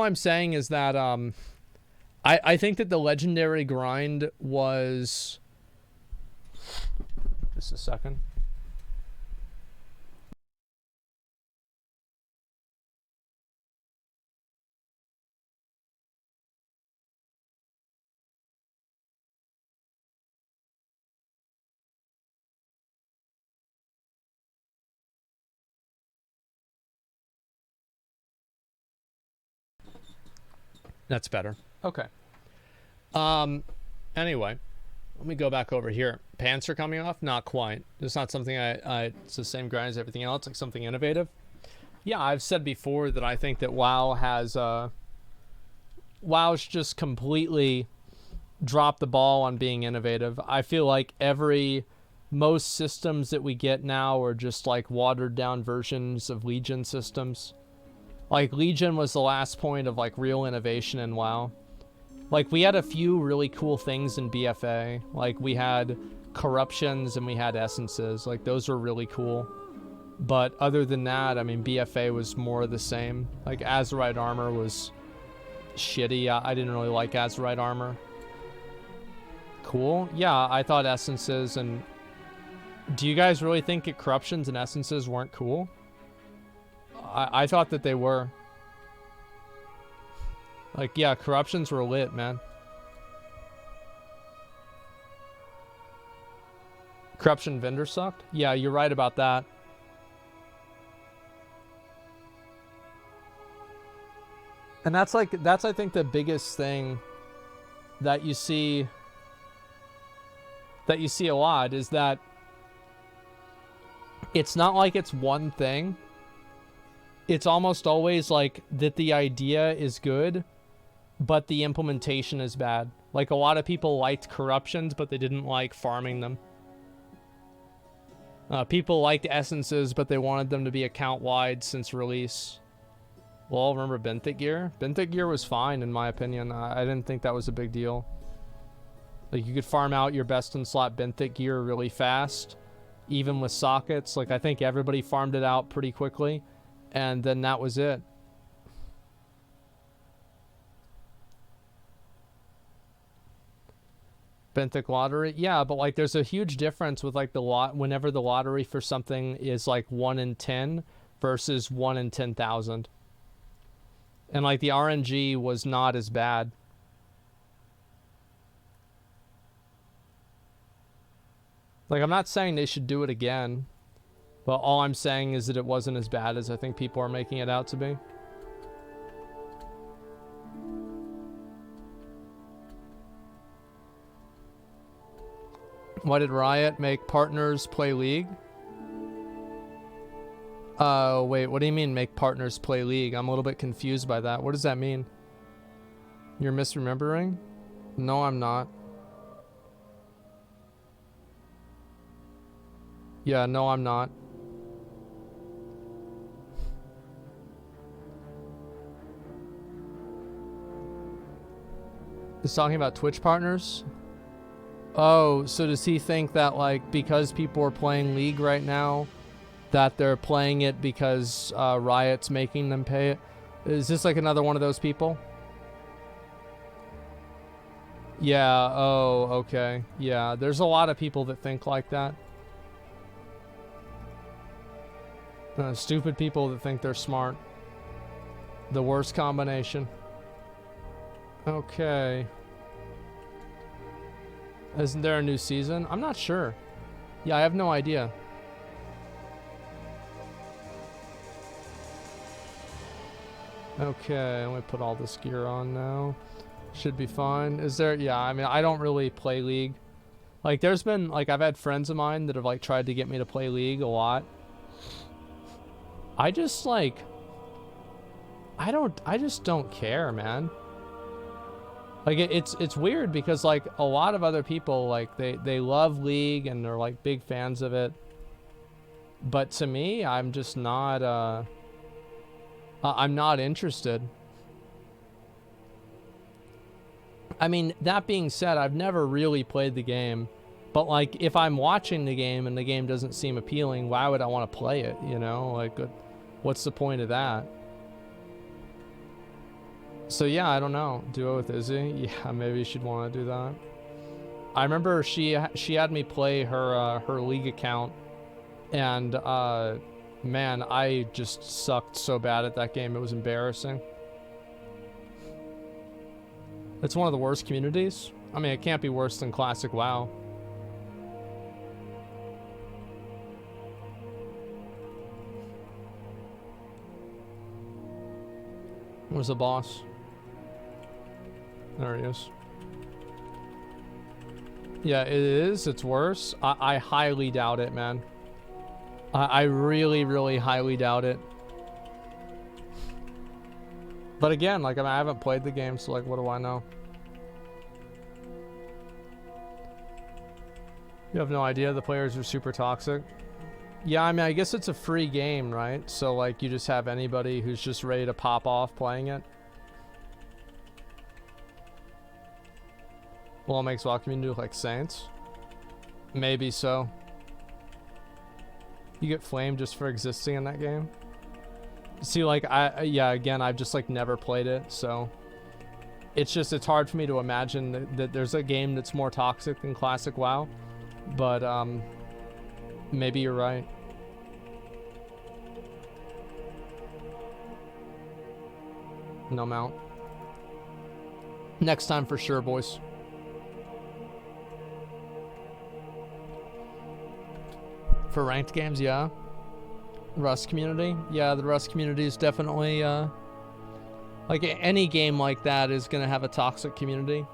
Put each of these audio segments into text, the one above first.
All I'm saying is that I think that the legendary grind was, just a second. That's better. Okay. Anyway, let me go back over here. Pants are coming off? Not quite. It's not something it's the same grind as everything else, like something innovative. Yeah, I've said before that I think that WoW has, WoW's just completely dropped the ball on being innovative. I feel like most systems that we get now are just like watered down versions of Legion systems. Like, Legion was the last point of, like, real innovation in WoW. Like, we had a few really cool things in BFA. Like, we had corruptions and we had essences. Like, those were really cool. But other than that, I mean, BFA was more of the same. Like, Azerite armor was shitty. I didn't really like Azerite armor. Cool. Yeah, I thought essences and... Do you guys really think that corruptions and essences weren't cool? I thought that they were. Like, yeah, corruptions were lit, man. Corruption vendor sucked? Yeah, you're right about that. And that's I think the biggest thing that you see a lot is that it's not like it's one thing. It's almost always like that the idea is good, but the implementation is bad. Like, a lot of people liked corruptions, but they didn't like farming them. People liked essences, but they wanted them to be account-wide since release. Well, remember Benthic gear? Benthic gear was fine, in my opinion. I didn't think that was a big deal. Like, you could farm out your best-in-slot Benthic gear really fast, even with sockets. Like, I think everybody farmed it out pretty quickly. And then that was it. Benthic lottery? Yeah, but like there's a huge difference with like whenever the lottery for something is like 1 in 10 versus 1 in 10,000. And like the RNG was not as bad. Like, I'm not saying they should do it again. But all I'm saying is that it wasn't as bad as I think people are making it out to be. Why did Riot make partners play League? Wait, what do you mean make partners play League? I'm a little bit confused by that. What does that mean? You're misremembering? No, I'm not. Yeah, no, I'm not. He's talking about Twitch partners? Oh, so does he think that, like, because people are playing League right now, that they're playing it because Riot's making them pay it? Is this like another one of those people? Yeah, oh, okay. Yeah, there's a lot of people that think like that. Stupid people that think they're smart. The worst combination. Okay. Isn't there a new season? I'm not sure. Yeah, I have no idea. Okay, let me put all this gear on now. Should be fine. Is there... Yeah, I mean, I don't really play League. Like, there's been... Like, I've had friends of mine that have, like, tried to get me to play League a lot. I just, like... I just don't care, man. Like, it's weird because, like, a lot of other people, like, they love League and they're, like, big fans of it. But to me, I'm just not, I'm not interested. I mean, that being said, I've never really played the game. But, like, if I'm watching the game and the game doesn't seem appealing, why would I want to play it, you know? Like, what's the point of that? So yeah, I don't know. Duo with Izzy? Yeah, maybe she'd want to do that. I remember she had me play her her League account, and man, I just sucked so bad at that game. It was embarrassing. It's one of the worst communities. I mean, it can't be worse than Classic WoW. Where's the boss? There he is. Yeah, it is. It's worse. I highly doubt it, man. I really, really highly doubt it. But again, like, I mean, I haven't played the game, so like, what do I know? You have no idea the players are super toxic. Yeah, I mean, I guess it's a free game, right? So like, you just have anybody who's just ready to pop off playing it. Well, it makes WoW community look like saints. Maybe so. You get flamed just for existing in that game. See, like, yeah, again, I've just like never played it, so it's hard for me to imagine that there's a game that's more toxic than Classic WoW. But maybe you're right. No mount. Next time for sure, boys. For ranked games, yeah. Rust community, yeah, the Rust community is definitely like any game like that is gonna have a toxic community.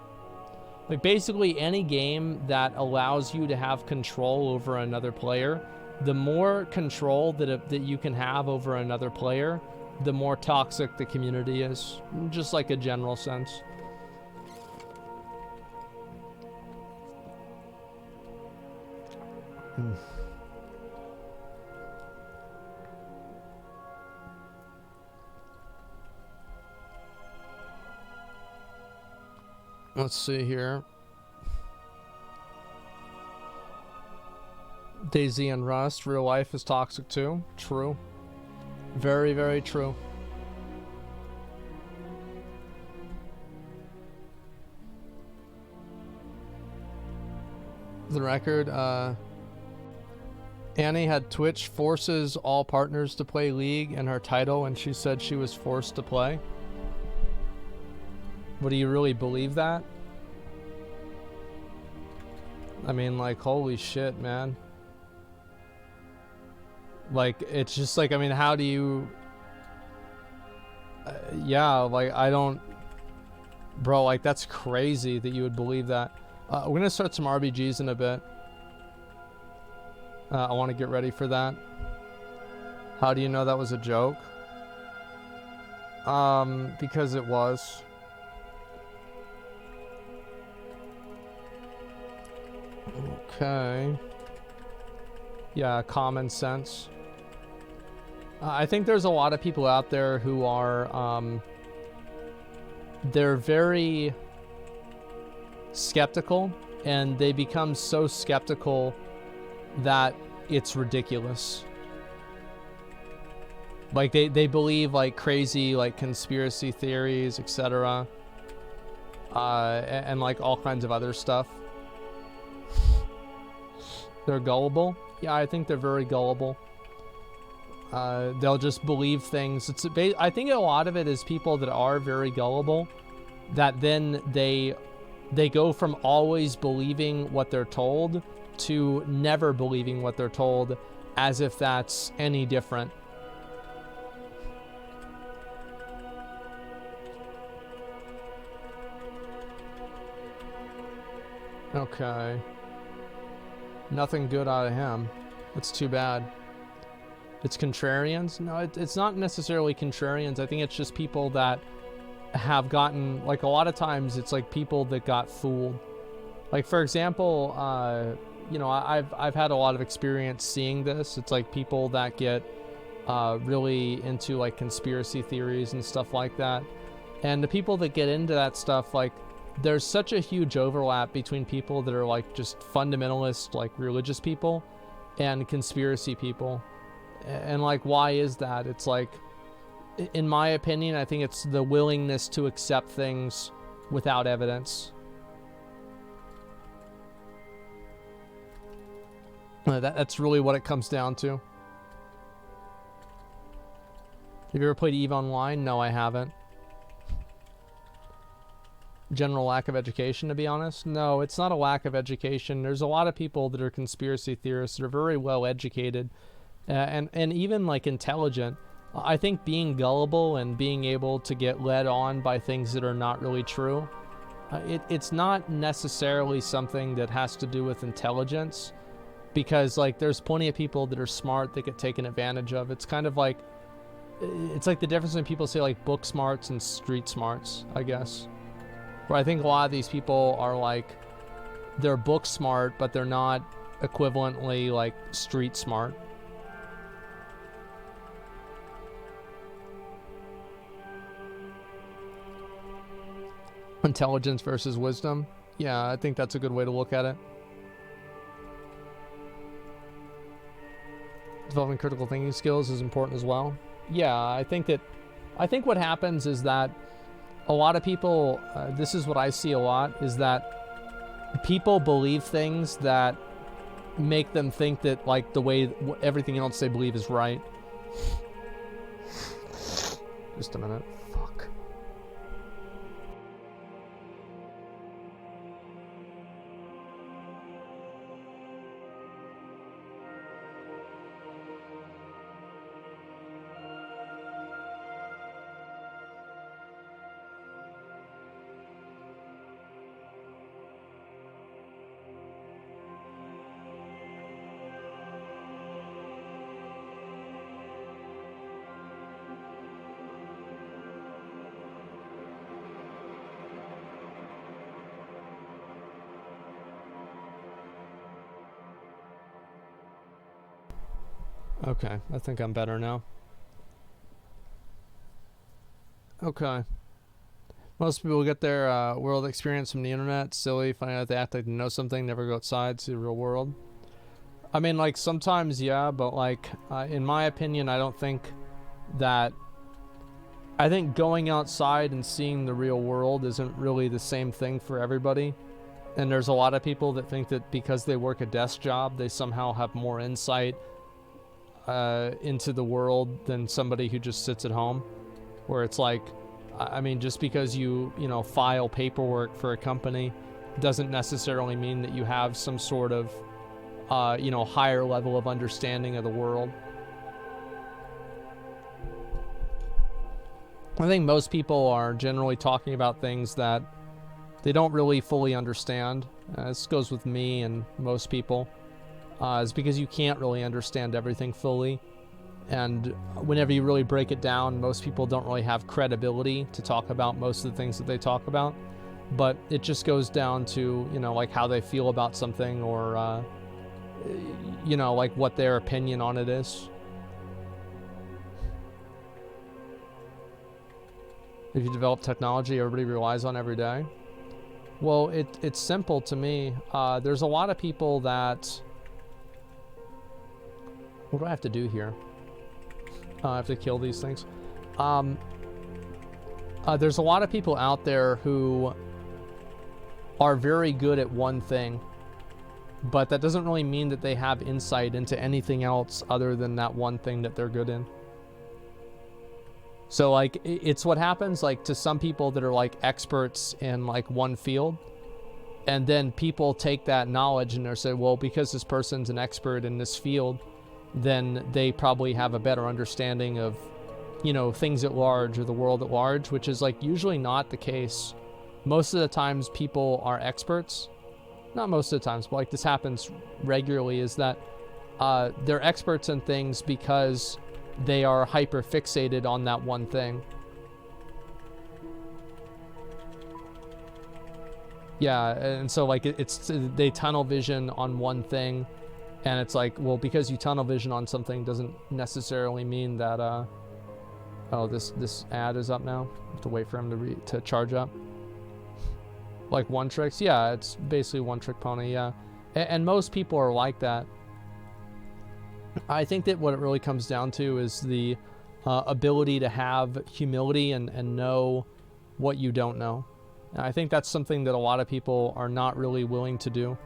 Like basically any game that allows you to have control over another player, the more control that you can have over another player, the more toxic the community is. Just like a general sense. Let's see here. DayZ and Rust, real life is toxic too. True. Very, very true. The record, Annie had Twitch forces all partners to play League in her title, and she said she was forced to play. What, do you really believe that? I mean, like, holy shit, man. Like, it's just like, I mean, how do you... yeah, like, I don't... Bro, like, that's crazy that you would believe that. We're gonna start some RBGs in a bit. I want to get ready for that. How do you know that was a joke? Because it was. Okay. Yeah, common sense. I think there's a lot of people out there who are, they're very skeptical, and they become so skeptical that it's ridiculous. Like, they believe, like, crazy, like, conspiracy theories, etc. And, like, all kinds of other stuff. They're gullible. Yeah, I think they're very gullible. They'll just believe things. I think a lot of it is people that are very gullible, that then they go from always believing what they're told to never believing what they're told, as if that's any different. Okay. Nothing good out of him. That's too bad. It's contrarians? No, it's not necessarily contrarians. I think it's just people that have gotten, like, a lot of times it's like people that got fooled. Like, for example, you know, I've had a lot of experience seeing this. It's like people that get really into, like, conspiracy theories and stuff like that. And the people that get into that stuff, like, there's such a huge overlap between people that are, like, just fundamentalist, like, religious people and conspiracy people. And, like, why is that? It's like, in my opinion, I think it's the willingness to accept things without evidence. That's really what it comes down to. Have you ever played EVE Online? No, I haven't. General lack of education, to be honest? No, it's not a lack of education. There's a lot of people that are conspiracy theorists that are very well educated and even like intelligent. I think being gullible and being able to get led on by things that are not really true, it's not necessarily something that has to do with intelligence, because like there's plenty of people that are smart that get taken advantage of. It's kind of like, it's like the difference when people say like book smarts and street smarts, I guess. Where I think a lot of these people are like, they're book smart, but they're not equivalently like street smart. Intelligence versus wisdom. Yeah, I think that's a good way to look at it. Developing critical thinking skills is important as well. Yeah, I think what happens is that a lot of people, this is what I see a lot, is that people believe things that make them think that like the way everything else they believe is right. Just a minute. Fuck. Okay, I think I'm better now. Okay. Most people get their world experience from the internet. Silly, finding out they act like they know something, never go outside, see the real world. I mean, like, sometimes, yeah, but, like, in my opinion, I don't think that... I think going outside and seeing the real world isn't really the same thing for everybody. And there's a lot of people that think that because they work a desk job, they somehow have more insight into the world than somebody who just sits at home. Where it's like, I mean, just because you file paperwork for a company doesn't necessarily mean that you have some sort of, higher level of understanding of the world. I think most people are generally talking about things that they don't really fully understand. This goes with me and most people. Is because you can't really understand everything fully. And whenever you really break it down, most people don't really have credibility to talk about most of the things that they talk about. But it just goes down to, like how they feel about something or, like what their opinion on it is. If you develop technology everybody relies on every day. Well, it's simple to me. There's a lot of people that... What do I have to do here? I have to kill these things. There's a lot of people out there who are very good at one thing, but that doesn't really mean that they have insight into anything else other than that one thing that they're good in. So, like, it's what happens, like, to some people that are, like, experts in, like, one field, and then people take that knowledge and they say, well, because this person's an expert in this field, then they probably have a better understanding of, things at large or the world at large, which is like usually not the case. Most of the times people are experts. Not most of the times, but like this happens regularly, is that they're experts in things because they are hyper fixated on that one thing. Yeah, and so like they tunnel vision on one thing. And it's like, well, because you tunnel vision on something doesn't necessarily mean that, oh, this ad is up now. I have to wait for him to charge up. Like one tricks, yeah, it's basically one trick pony, yeah. And most people are like that. I think that what it really comes down to is the ability to have humility and know what you don't know. And I think that's something that a lot of people are not really willing to do.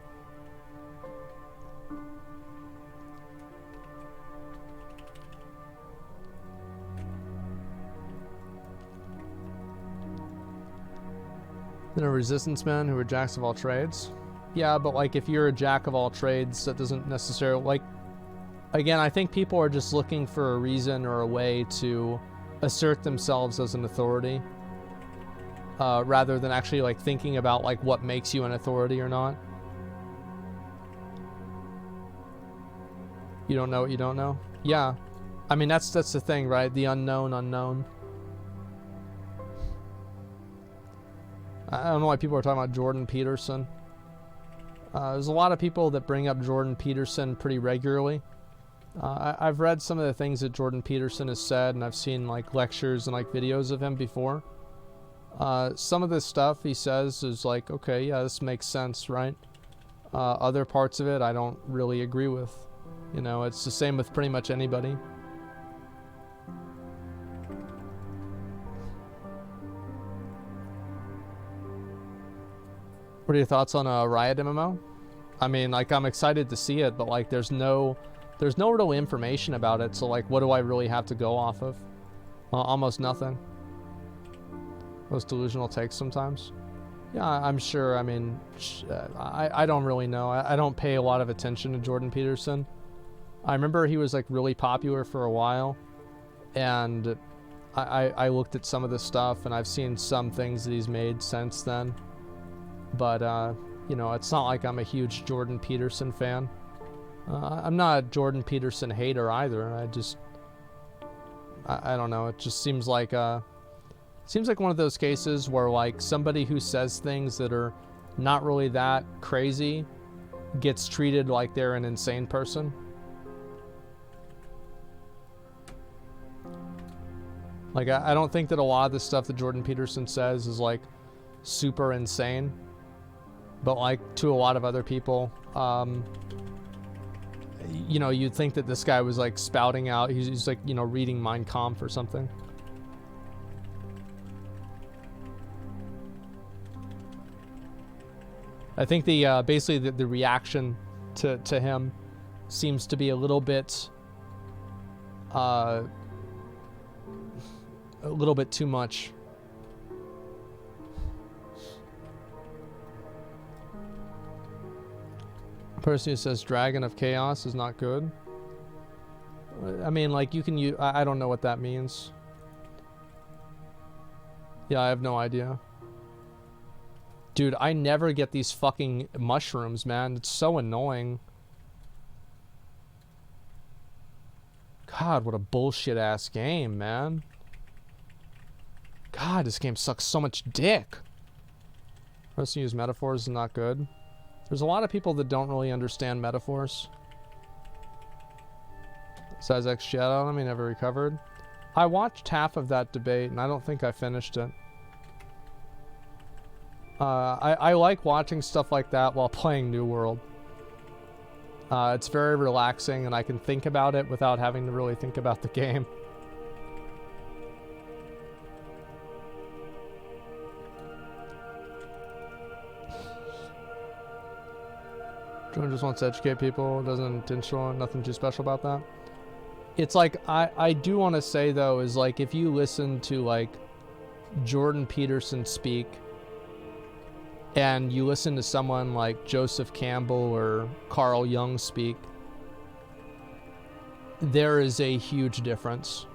There are resistance men who are jacks of all trades. Yeah, but like if you're a jack of all trades, that doesn't necessarily, like, again, I think people are just looking for a reason or a way to assert themselves as an authority, rather than actually like thinking about like what makes you an authority or not. You don't know what you don't know? Yeah. I mean, that's the thing, right? The unknown. I don't know why people are talking about Jordan Peterson. There's a lot of people that bring up Jordan Peterson pretty regularly. I've read some of the things that Jordan Peterson has said, and I've seen like lectures and like videos of him before. Some of this stuff he says is like, okay, yeah, this makes sense, right? Other parts of it I don't really agree with. You know, it's the same with pretty much anybody. What are your thoughts on a Riot MMO? I mean, like, I'm excited to see it, but like there's no real information about it, so like what do I really have to go off of? Almost nothing. Those delusional takes sometimes. Yeah, I'm sure. I mean, I don't really know. I don't pay a lot of attention to Jordan Peterson. I remember he was like really popular for a while, and I looked at some of the stuff, and I've seen some things that he's made since then. But, you know, it's not like I'm a huge Jordan Peterson fan. I'm not a Jordan Peterson hater either. I don't know. It just seems like one of those cases where like somebody who says things that are not really that crazy gets treated like they're an insane person. Like, I don't think that a lot of the stuff that Jordan Peterson says is like super insane. But like to a lot of other people, you know, you'd think that this guy was like spouting out, he's like, you know, reading Mein Kampf or something. I think the basically the reaction to him seems to be a little bit too much. Person who says Dragon of Chaos is not good. I mean, like, you can use, I don't know what that means. Yeah, I have no idea. Dude, I never get these fucking mushrooms, man. It's so annoying. God, what a bullshit ass game, man. God, this game sucks so much dick. Person who use metaphors is not good. There's a lot of people that don't really understand metaphors. Says X Shadow, I mean, never recovered. I watched half of that debate, and I don't think I finished it. I like watching stuff like that while playing New World. It's very relaxing, and I can think about it without having to really think about the game. Jordan just wants to educate people, doesn't intentional, nothing too special about that. It's like, I do want to say though, is like, if you listen to like Jordan Peterson speak, and you listen to someone like Joseph Campbell or Carl Jung speak, there is a huge difference.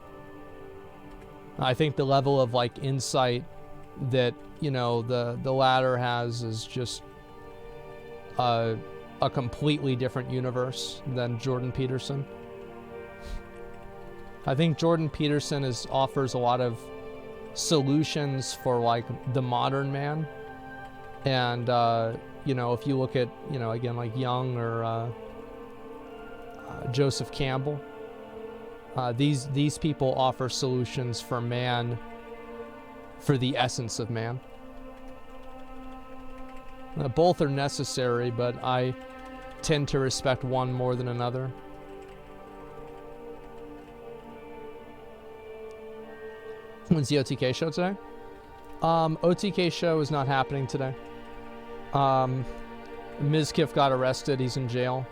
I think the level of like insight that, you know, the latter has is just a completely different universe than Jordan Peterson. I think Jordan Peterson offers a lot of solutions for like the modern man. And, you know, if you look at, you know, again, like Jung or Joseph Campbell, these people offer solutions for man, for the essence of man. Both are necessary, but I tend to respect one more than another. When's the OTK show today? OTK show is not happening today. Mizkif got arrested. He's in jail.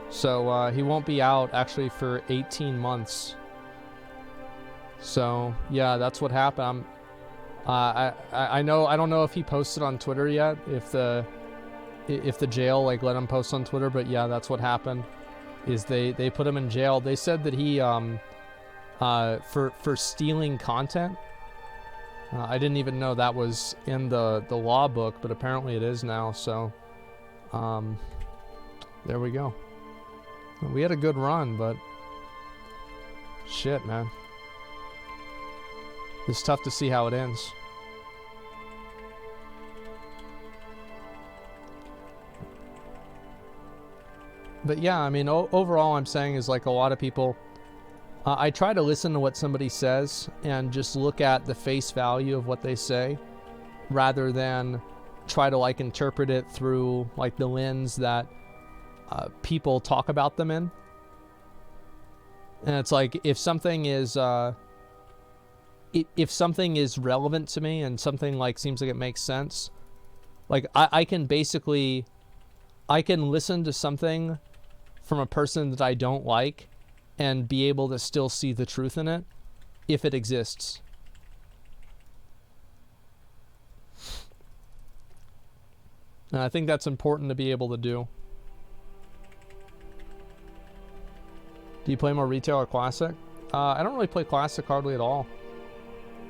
So he won't be out actually for 18 months. So yeah, that's what happened. I know. I don't know if he posted on Twitter yet. If the jail like let him post on Twitter, but yeah, that's what happened. Is they put him in jail. They said that he for stealing content. I didn't even know that was in the law book, but apparently it is now. So there we go. We had a good run, but shit, man. It's tough to see how it ends. But yeah, I mean, overall I'm saying is like a lot of people, I try to listen to what somebody says and just look at the face value of what they say rather than try to like interpret it through like the lens that people talk about them in. And it's like if something is relevant to me and something like seems like it makes sense, like I can listen to something from a person that I don't like and be able to still see the truth in it if it exists. And I think that's important to be able to do. Do you play more retail or classic? I don't really play classic hardly at all.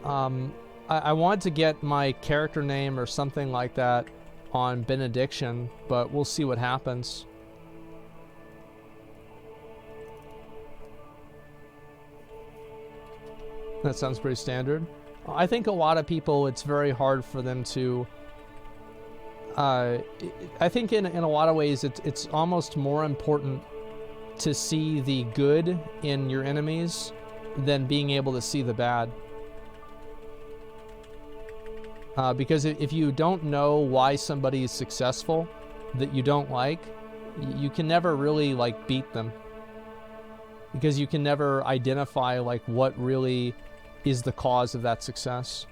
I wanted to get my character name or something like that on Benediction, but we'll see what happens. That sounds pretty standard. I think a lot of people, it's very hard for them to... I think in a lot of ways, it's almost more important to see the good in your enemies than being able to see the bad. Because if you don't know why somebody is successful that you don't like, you can never really like beat them. Because you can never identify like what really is the cause of that success.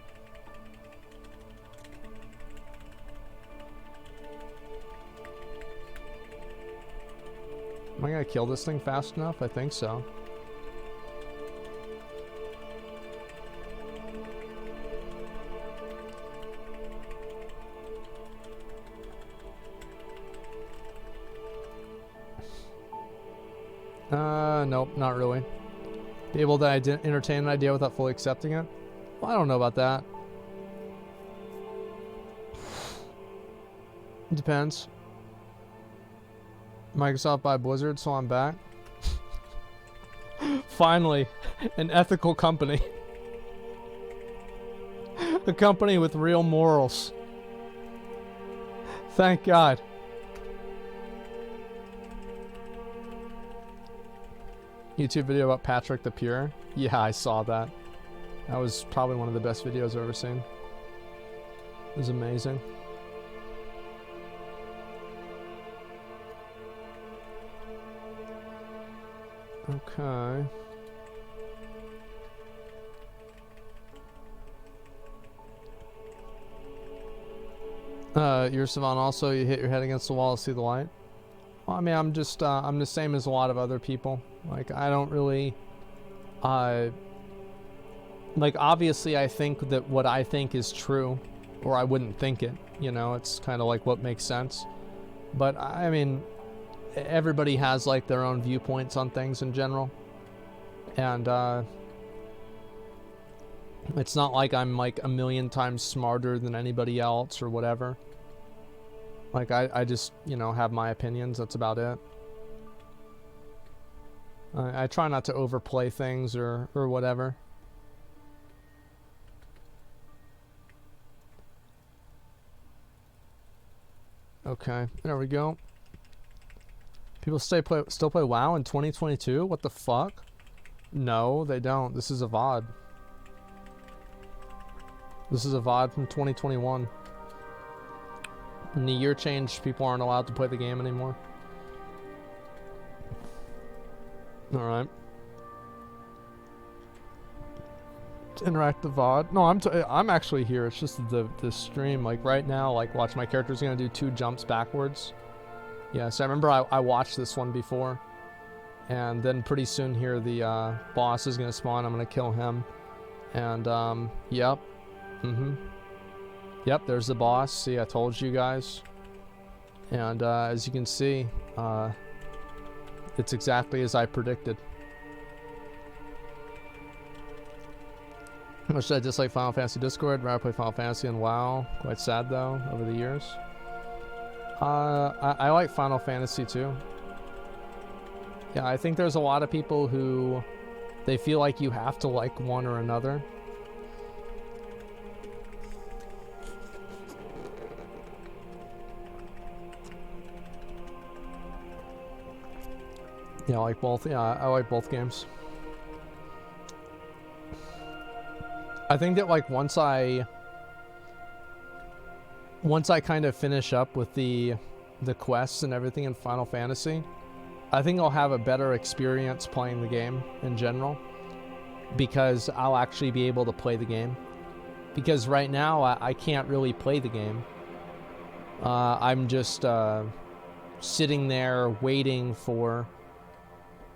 Am I gonna kill this thing fast enough? I think so. Nope, not really. Be able to entertain an idea without fully accepting it? Well, I don't know about that. It depends. Microsoft buy Blizzard, so I'm back. Finally, an ethical company. A company with real morals. Thank God. YouTube video about Patrick the Pure? Yeah, I saw that. That was probably one of the best videos I've ever seen. It was amazing. Okay. You're Savant also, you hit your head against the wall to see the light? Well, I mean, I'm just, I'm the same as a lot of other people. Like, I don't really, like, obviously I think that what I think is true, or I wouldn't think it, you know, it's kind of like what makes sense. But, I mean, everybody has, like, their own viewpoints on things in general. And, it's not like I'm, like, a million times smarter than anybody else or whatever. Like, I just, you know, have my opinions, that's about it. I try not to overplay things or whatever. Okay, there we go. People still play WoW in 2022? What the fuck? No, they don't. This is a VOD. This is a VOD from 2021. When the year changed, people aren't allowed to play the game anymore. Alright. Interactive VOD. No, I'm actually here. It's just the stream. Like right now, like watch, my character's gonna do 2 jumps backwards. Yeah, so I remember I watched this one before. And then pretty soon here the boss is gonna spawn. I'm gonna kill him. And yep. Yep, there's the boss. See, I told you guys. And as you can see, it's exactly as I predicted. Much did I dislike Final Fantasy Discord? Rather play Final Fantasy and WoW. Quite sad though, over the years. I like Final Fantasy too. Yeah, I think there's a lot of people who they feel like you have to like one or another. Yeah, I like both. Yeah, I like both games. I think that like once I kind of finish up with the quests and everything in Final Fantasy, I think I'll have a better experience playing the game in general, because I'll actually be able to play the game. Because right now I can't really play the game. I'm just sitting there waiting for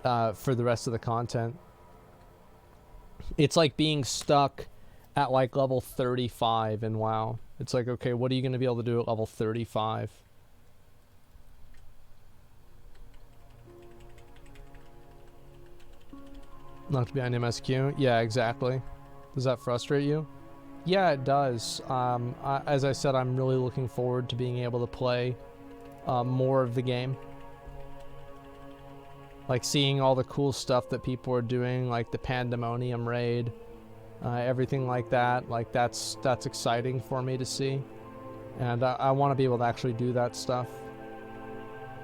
the rest of the content. It's like being stuck at like level 35 in WoW. It's like, okay, what are you going to be able to do at level 35? Not behind MSQ? Yeah, exactly. Does that frustrate you? Yeah, it does. As I said, I'm really looking forward to being able to play more of the game. Like seeing all the cool stuff that people are doing, like the Pandemonium raid, everything like that. Like that's exciting for me to see, and I want to be able to actually do that stuff.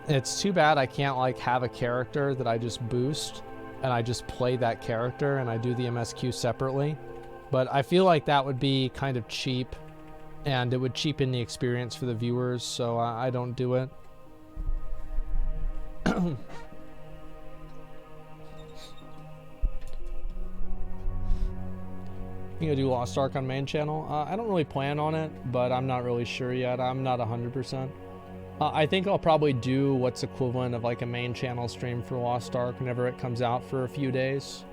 It's too bad I can't like have a character that I just boost and I just play that character and I do the MSQ separately. But I feel like that would be kind of cheap, and it would cheapen the experience for the viewers, so I don't do it. You gonna do Lost Ark on main channel? I don't really plan on it, but I'm not really sure yet. I'm not 100%. I think I'll probably do what's equivalent of like a main channel stream for Lost Ark whenever it comes out for a few days.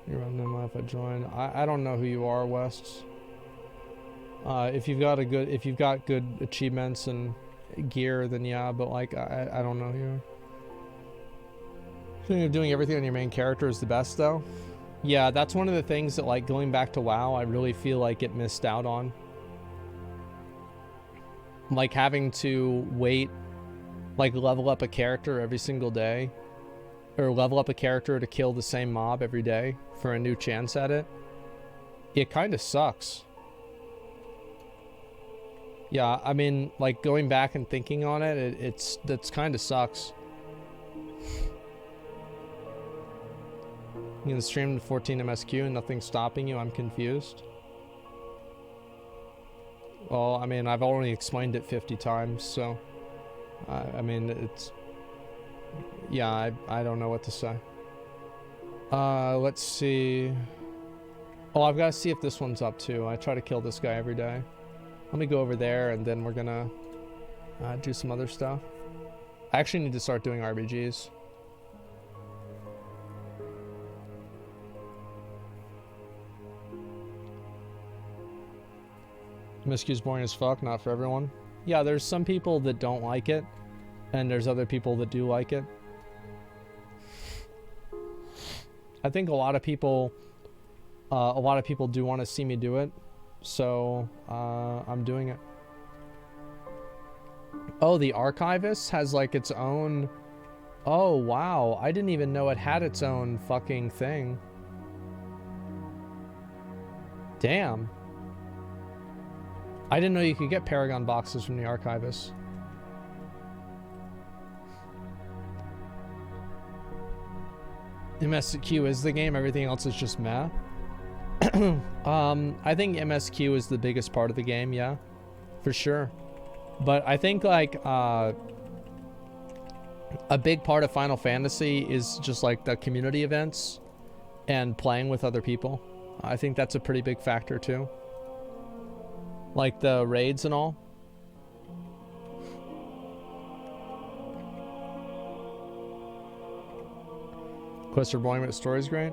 You're running them if I join. I don't know who you are, West. If you've got good achievements and gear, then yeah. But like I don't know who you are. I think doing everything on your main character is the best though. Yeah, that's one of the things that like going back to WoW, I really feel like it missed out on. Like having to wait, like level up a character every single day, or level up a character to kill the same mob every day for a new chance at it. It kind of sucks. Yeah, I mean, like going back and thinking on it, that's kind of sucks. You can stream to 14 MSQ and nothing's stopping you. I'm confused. Well, I mean, I've already explained it 50 times, so I mean, it's, yeah, I don't know what to say. Let's see. Oh, I've got to see if this one's up too. I try to kill this guy every day. Let me go over there and then we're gonna do some other stuff. I actually need to start doing RBGs. MSQ's boring as fuck, not for everyone. Yeah, there's some people that don't like it, and there's other people that do like it. I think a lot of people do want to see me do it, so I'm doing it. Oh, the Archivist has like its own. Oh wow, I didn't even know it had its own fucking thing. Damn. I didn't know you could get Paragon boxes from the Archivist. MSQ is the game, everything else is just meh. I think MSQ is the biggest part of the game, yeah, for sure. But I think like a big part of Final Fantasy is just like the community events and playing with other people. I think that's a pretty big factor too. Like the raids and all. Quests are boring, but the story's great.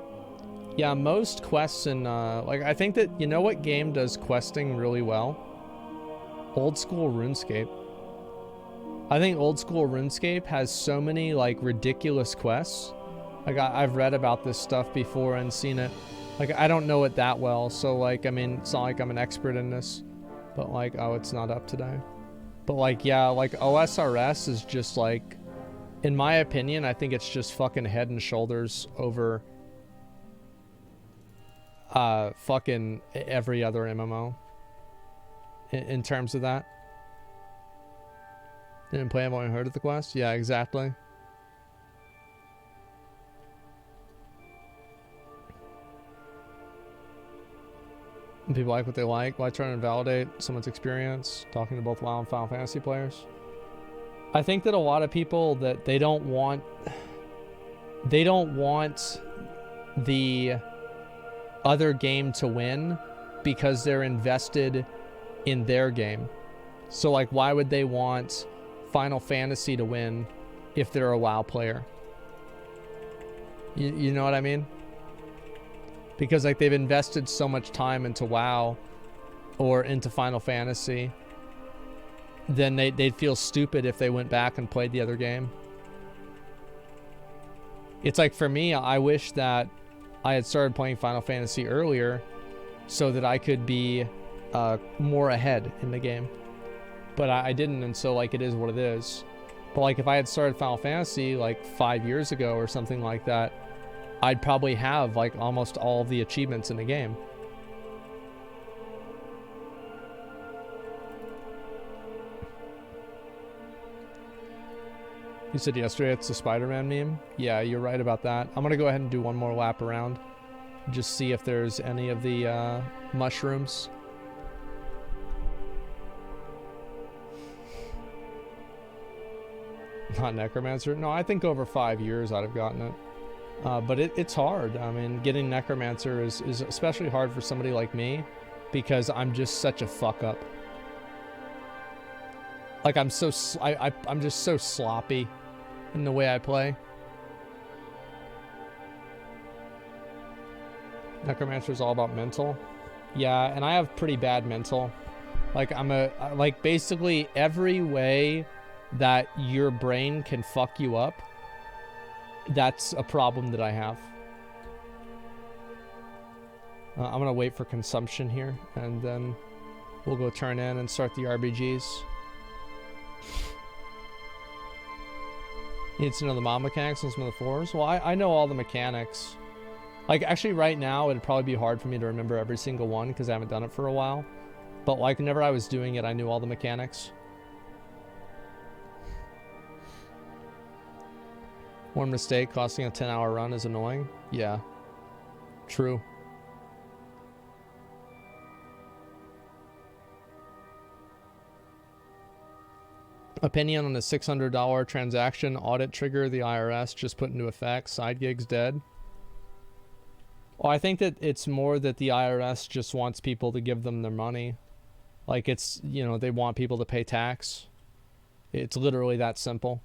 Yeah, most quests in, like, I think that, you know what game does questing really well? Old school RuneScape. I think old school RuneScape has so many, like, ridiculous quests. Like, I've read about this stuff before and seen it. Like, I don't know it that well, so, like, I mean, it's not like I'm an expert in this. But, like, oh, it's not up today. But, like, yeah, like, OSRS is just, like, in my opinion, I think it's just fucking head and shoulders over fucking every other MMO in terms of that. Didn't play it when I heard of the quest? Yeah, exactly. People like what they like. Why try to invalidate someone's experience? Talking to both WoW and Final Fantasy players. I think that a lot of people that they don't want the other game to win because they're invested in their game. So like, why would they want Final Fantasy to win if they're a WoW player? You know what I mean? Because like they've invested so much time into WoW or into Final Fantasy, then they'd feel stupid if they went back and played the other game. It's like, for me, I wish that I had started playing Final Fantasy earlier so that I could be more ahead in the game. But I didn't, and so like it is what it is. But like if I had started Final Fantasy like 5 years ago or something like that, I'd probably have like almost all of the achievements in the game. You said yesterday it's the Spider-Man meme? Yeah, you're right about that. I'm gonna go ahead and do one more lap around. Just see if there's any of the mushrooms. Not Necromancer? No, I think over 5 years I'd have gotten it. But it's hard. I mean, getting Necromancer is especially hard for somebody like me because I'm just such a fuck up. Like I'm just so sloppy in the way I play. Necromancer is all about mental. Yeah, and I have pretty bad mental. Like like basically every way that your brain can fuck you up, that's a problem that I have. I'm gonna wait for consumption here, and then we'll go turn in and start the RBGs. You need to know the mod mechanics and some of the floors? Well, I know all the mechanics. Like, actually, right now, it'd probably be hard for me to remember every single one because I haven't done it for a while. But, like, whenever I was doing it, I knew all the mechanics. One mistake costing a 10-hour run is annoying. Yeah. True. Opinion on a $600 transaction audit trigger the IRS just put into effect. Side gigs dead. Well, I think that it's more that the IRS just wants people to give them their money. Like it's, you know, they want people to pay tax. It's literally that simple.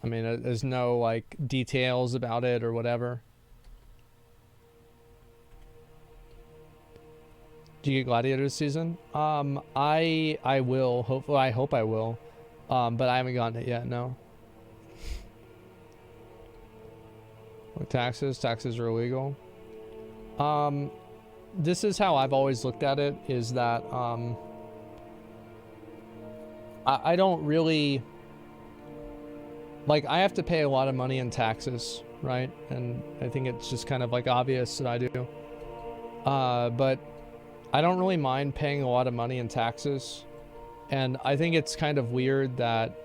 I mean, there's no like details about it or whatever. Do you get Gladiator this season? I will. Hopefully, I hope I will. But I haven't gotten it yet. No. Like taxes. Taxes are illegal. This is how I've always looked at it. Is that I don't really like. I have to pay a lot of money in taxes, right? And I think it's just kind of like obvious that I do. But I don't really mind paying a lot of money in taxes, and I think it's kind of weird that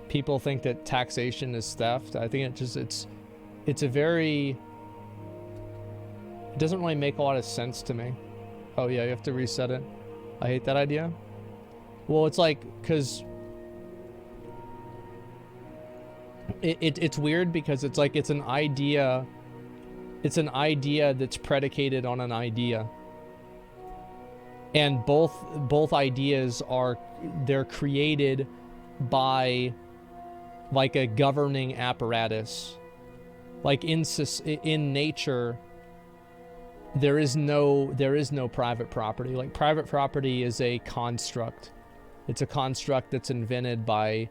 people think that taxation is theft. I think it's a very, it doesn't really make a lot of sense to me. Oh yeah, you have to reset it. I hate that idea. Well, it's like, because It's weird because it's like it's an idea that's predicated on an idea, and both ideas they're created by like a governing apparatus. Like in nature, there is no private property. Like private property is a construct. It's a construct that's invented by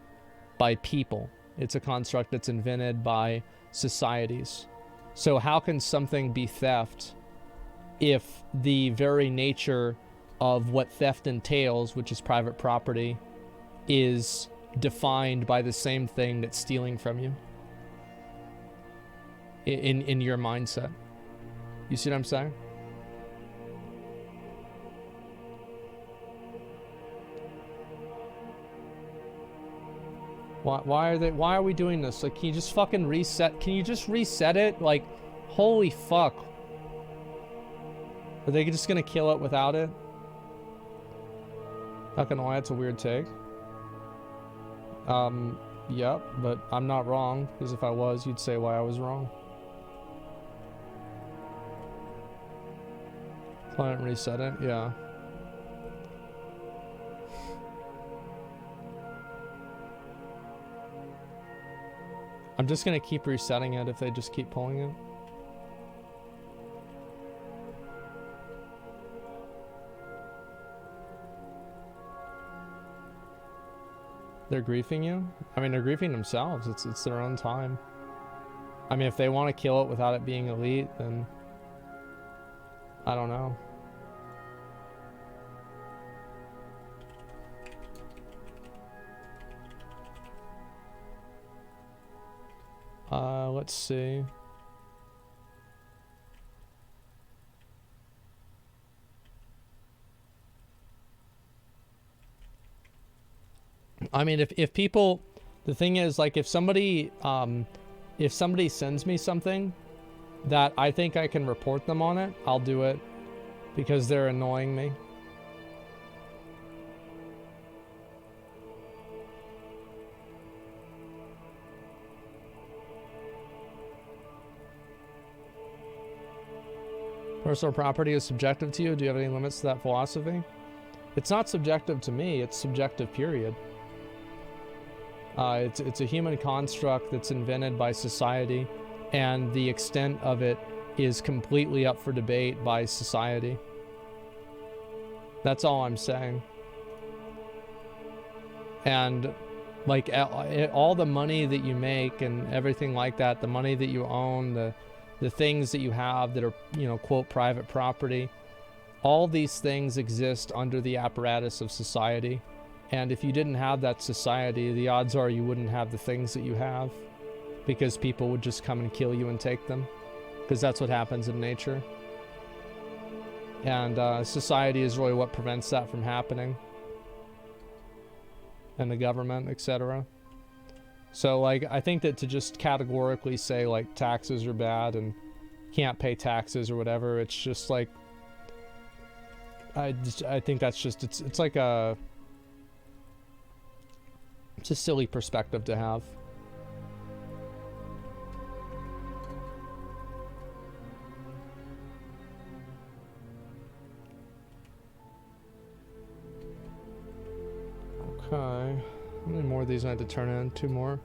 people. It's a construct that's invented by societies. So how can something be theft if the very nature of what theft entails, which is private property, is defined by the same thing that's stealing from you in your mindset? You see what I'm saying? Why are we doing this? Like, can you just fucking reset? Can you just reset it? Like, holy fuck. Are they just gonna kill it without it? Not gonna lie, it's a weird take. Yep, but I'm not wrong, because if I was, you'd say why I was wrong. Client reset it, yeah. I'm just gonna keep resetting it if they just keep pulling it. They're griefing you? I mean, they're griefing themselves. It's their own time. I mean, if they want to kill it without it being elite, then I don't know. Let's see. I mean, if people, the thing is, like, if somebody sends me something that I think I can report them on it, I'll do it because they're annoying me. Personal property is subjective to you. Do you have any limits to that philosophy? It's not subjective to me. It's subjective, period. It's a human construct that's invented by society, and the extent of it is completely up for debate by society. That's all I'm saying. And like all the money that you make and everything like that, the money that you own, the things that you have that are, you know, quote, private property, all these things exist under the apparatus of society. And if you didn't have that society, the odds are you wouldn't have the things that you have, because people would just come and kill you and take them, because that's what happens in nature. And society is really what prevents that from happening, and the government, etc. So, like, I think that to just categorically say, like, taxes are bad and can't pay taxes or whatever, it's just like, I think that's just, it's like a, it's a silly perspective to have. Okay. How many more of these I had to turn in? 2 more.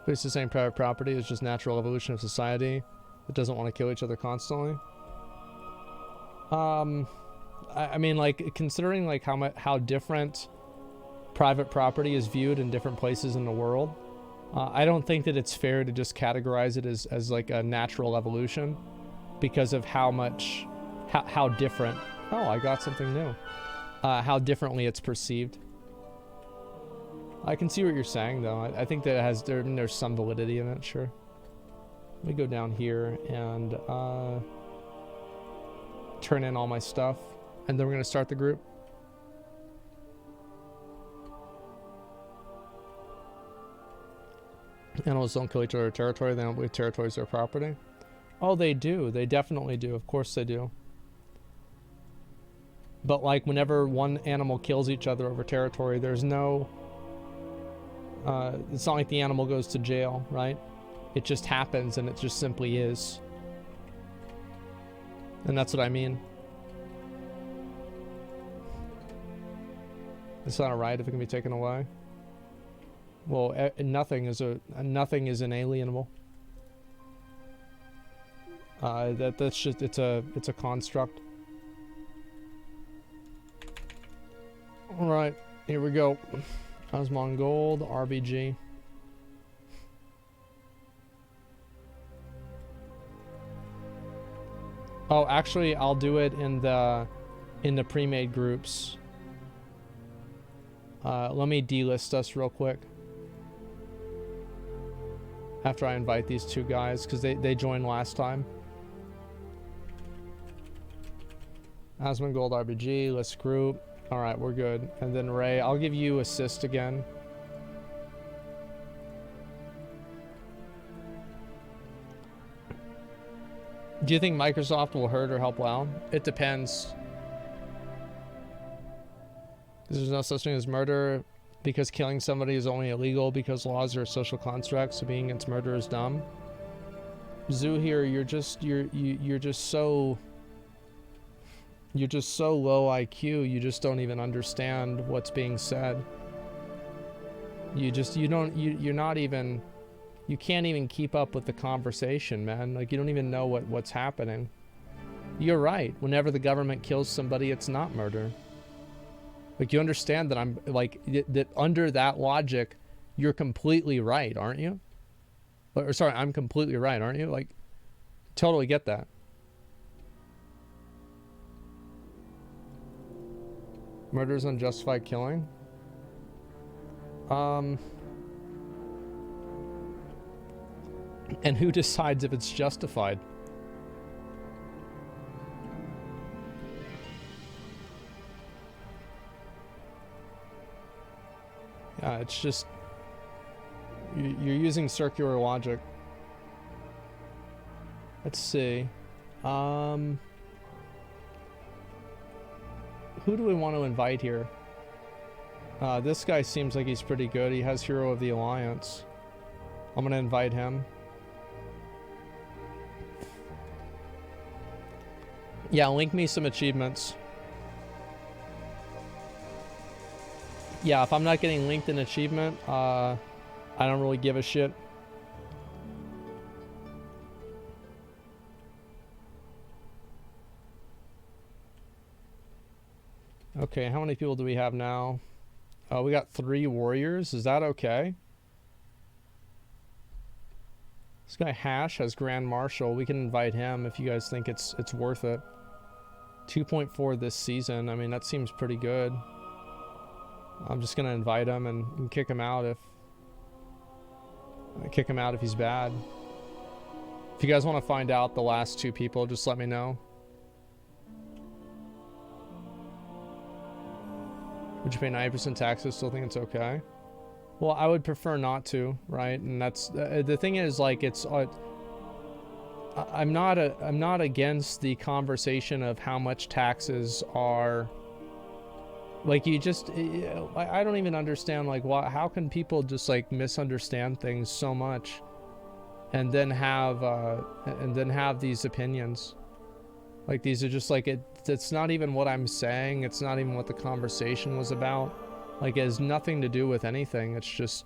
It's the same private property. It's just natural evolution of society. It doesn't want to kill each other constantly. I mean, like, considering like how different private property is viewed in different places in the world, I don't think that it's fair to just categorize it as like a natural evolution, because of how different. Oh, I got something new. How differently it's perceived. I can see what you're saying, though. I think that there's some validity in it, sure. Let me go down here and turn in all my stuff, and then we're going to start the group. Animals don't kill each other in territory. They don't believe territory is their property. Oh, they do. They definitely do. Of course they do. But, like, whenever one animal kills each other over territory, there's no... It's not like the animal goes to jail, right? It just happens and it just simply is. And that's what I mean. It's not a right if it can be taken away. Well, nothing is inalienable. That's just it's a construct. All right, here we go. Osmond Gold, RBG. Oh, actually, I'll do it in the pre-made groups. Let me delist us real quick. After I invite these two guys, because they joined last time. Osmond Gold RBG, list group. Alright, we're good. And then Ray, I'll give you assist again. Do you think Microsoft will hurt or help WoW? It depends. There's no such thing as murder because killing somebody is only illegal because laws are social constructs, so being against murder is dumb. Zoo here, you're just so low IQ, you just don't even understand what's being said. You can't even keep up with the conversation, man. Like, you don't even know what's happening. You're right. Whenever the government kills somebody, it's not murder. Like, you understand that I'm like that under that logic, you're completely right, aren't you? Or sorry, I'm completely right, aren't you? Like, totally get that. Murder is unjustified killing. And who decides if it's justified? Yeah, it's just you're using circular logic. Let's see. Who do we want to invite here? This guy seems like he's pretty good. He has Hero of the Alliance. I'm gonna invite him. Yeah, link me some achievements. Yeah, if I'm not getting linked an achievement, I don't really give a shit. Okay, how many people do we have now? Oh, we got 3 warriors. Is that okay? This guy Hash has Grand Marshal. We can invite him if you guys think it's worth it. 2.4 this season. I mean, that seems pretty good. I'm just gonna invite him and kick him out if he's bad. If you guys want to find out the last 2 people, just let me know. Would you pay 90% taxes? Still think it's okay? Well, I would prefer not to, right? And that's the thing is, like, it's I'm not against the conversation of how much taxes are. Like, you just, I don't even understand, like, how can people just, like, misunderstand things so much and then have these opinions? Like, these are just, like, it's not even what I'm saying. It's not even what the conversation was about. Like, it has nothing to do with anything. It's just,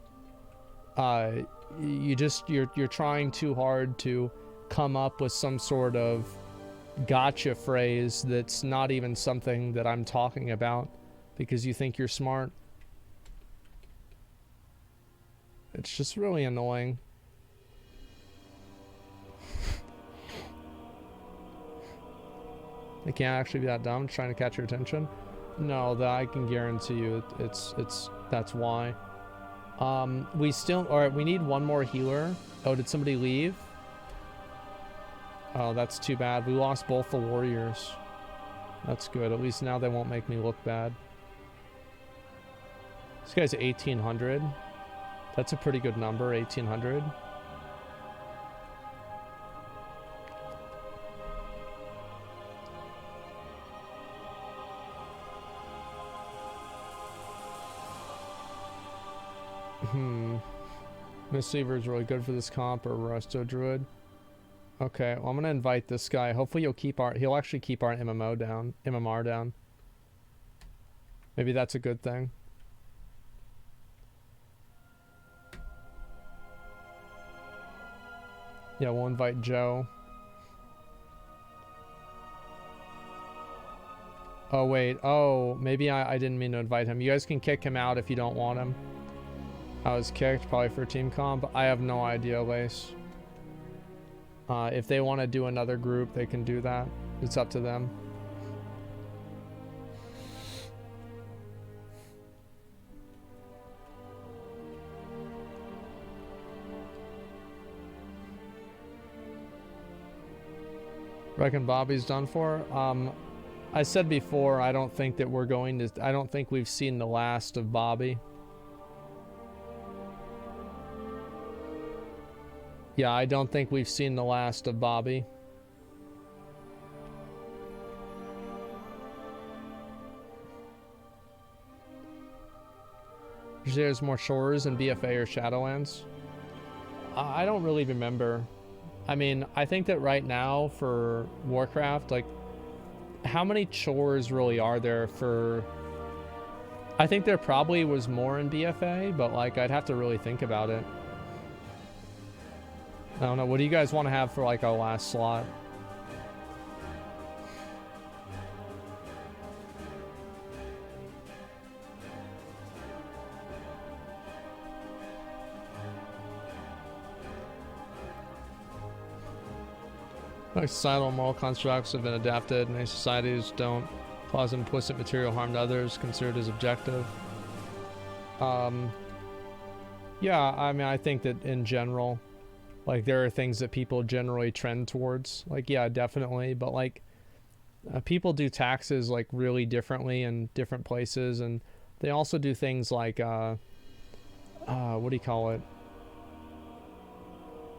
you're trying too hard to come up with some sort of gotcha phrase that's not even something that I'm talking about because you think you're smart. It's just really annoying. They can't actually be that dumb trying to catch your attention. No, that I can guarantee you that's why. We need one more healer. Oh, did somebody leave? Oh, that's too bad. We lost both the warriors. That's good. At least now they won't make me look bad. This guy's 1800. That's a pretty good number, 1800. Mistweaver is really good for this comp, or Resto Druid. Okay, well I'm gonna invite this guy. Hopefully he'll actually keep our MMR down. Maybe that's a good thing. Yeah, we'll invite Joe. Oh wait, oh, maybe I didn't mean to invite him. You guys can kick him out if you don't want him. I was kicked, probably for team comp. I have no idea, Lace. If they want to do another group, they can do that. It's up to them. Reckon Bobby's done for? I said before, I don't think that I don't think we've seen the last of Bobby. Yeah, I don't think we've seen the last of Bobby. There's more shores in BFA or Shadowlands. I don't really remember. I mean, I think that right now for Warcraft, like, how many chores really are there for... I think there probably was more in BFA, but like, I'd have to really think about it. I don't know. What do you guys want to have for like our last slot? Like societal moral constructs have been adapted. Many societies don't cause implicit material harm to others, considered as objective. Yeah, I mean, I think that in general, like, there are things that people generally trend towards. Like, yeah, definitely. But, like, people do taxes, like, really differently in different places. And they also do things like, what do you call it?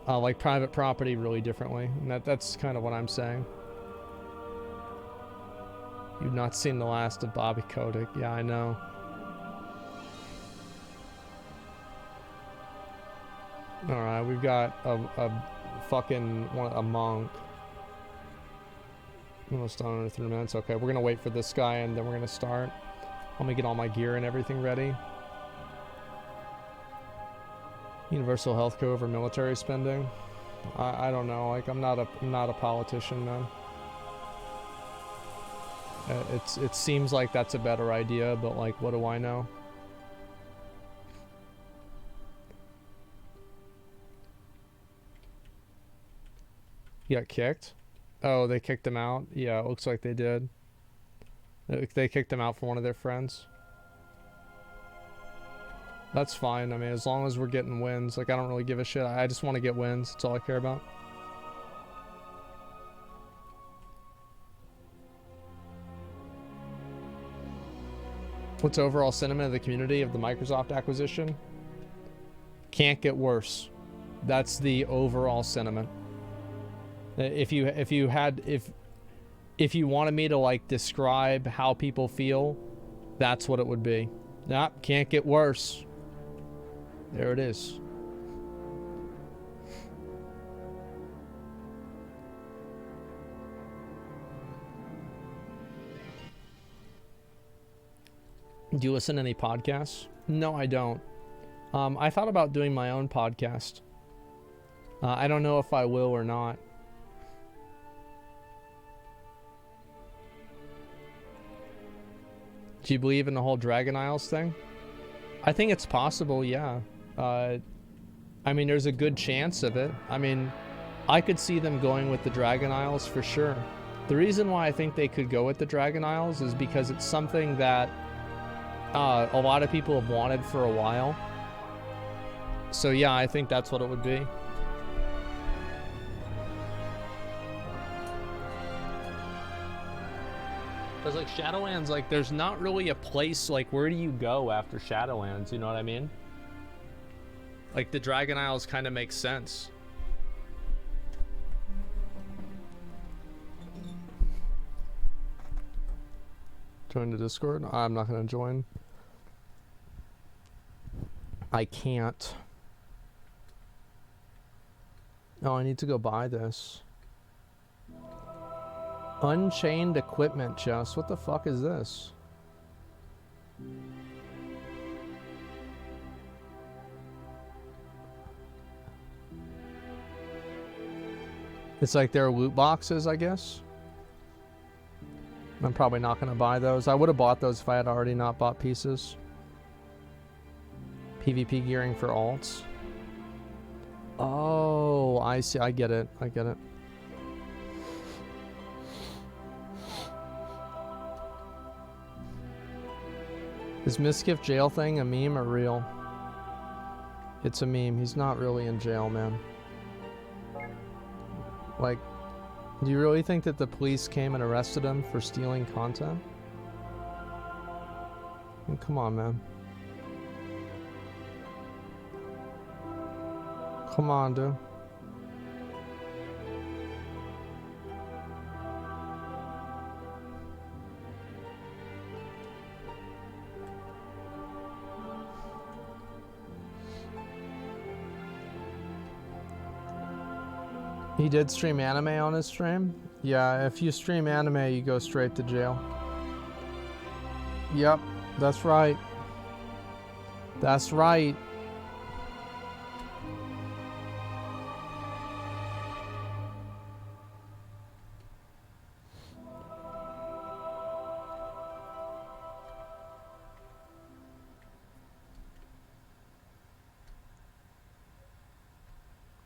Like, private property really differently. And that's kind of what I'm saying. You've not seen the last of Bobby Kotick. Yeah, I know. Alright, we've got a fucking a monk. Almost done under 3 minutes. Okay, we're gonna wait for this guy and then we're gonna start. Let me get all my gear and everything ready. Universal health care over military spending. I don't know. Like, I'm not a politician, man. It seems like that's a better idea, but like, what do I know? He got kicked? Oh, they kicked him out? Yeah, it looks like they did. They kicked him out for one of their friends. That's fine. I mean, as long as we're getting wins. Like, I don't really give a shit. I just want to get wins. That's all I care about. What's overall sentiment of the community of the Microsoft acquisition? Can't get worse. That's the overall sentiment. If you wanted me to like describe how people feel, that's what it would be. Nah, can't get worse. There it is. Do you listen to any podcasts? No, I don't. I thought about doing my own podcast. I don't know if I will or not. Do you believe in the whole Dragon Isles thing? I think it's possible, yeah. I mean, there's a good chance of it. I mean, I could see them going with the Dragon Isles for sure. The reason why I think they could go with the Dragon Isles is because it's something that a lot of people have wanted for a while. So yeah, I think that's what it would be. Because like Shadowlands, like there's not really a place, like where do you go after Shadowlands, you know what I mean? Like the Dragon Isles kind of makes sense. Join the Discord? I'm not going to join. I can't. Oh, I need to go buy this. Unchained equipment chest. What the fuck is this? It's like their loot boxes, I guess. I'm probably not going to buy those. I would have bought those if I had already not bought pieces. PvP gearing for alts. Oh, I see. I get it. I get it. Is Miskiff jail thing a meme or real? It's a meme. He's not really in jail, man. Like, do you really think that the police came and arrested him for stealing content? I mean, come on, man. Come on, dude. He did stream anime on his stream? Yeah, if you stream anime, you go straight to jail. Yep, that's right. That's right.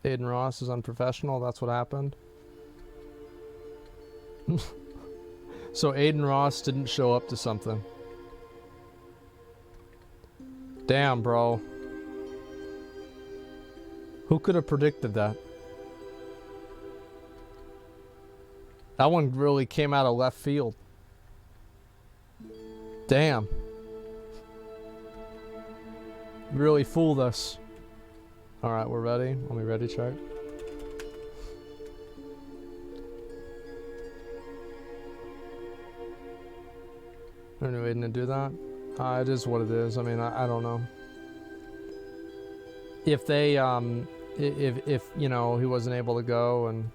Aiden Ross is unprofessional. That's what happened. So Aiden Ross didn't show up to something. Damn, bro. Who could have predicted that? That one really came out of left field. Damn. Really fooled us. Alright, we're ready. Are we ready, check? Are we waiting to do that? It is what it is. I mean, I don't know. If they, if you know, he wasn't able to go and,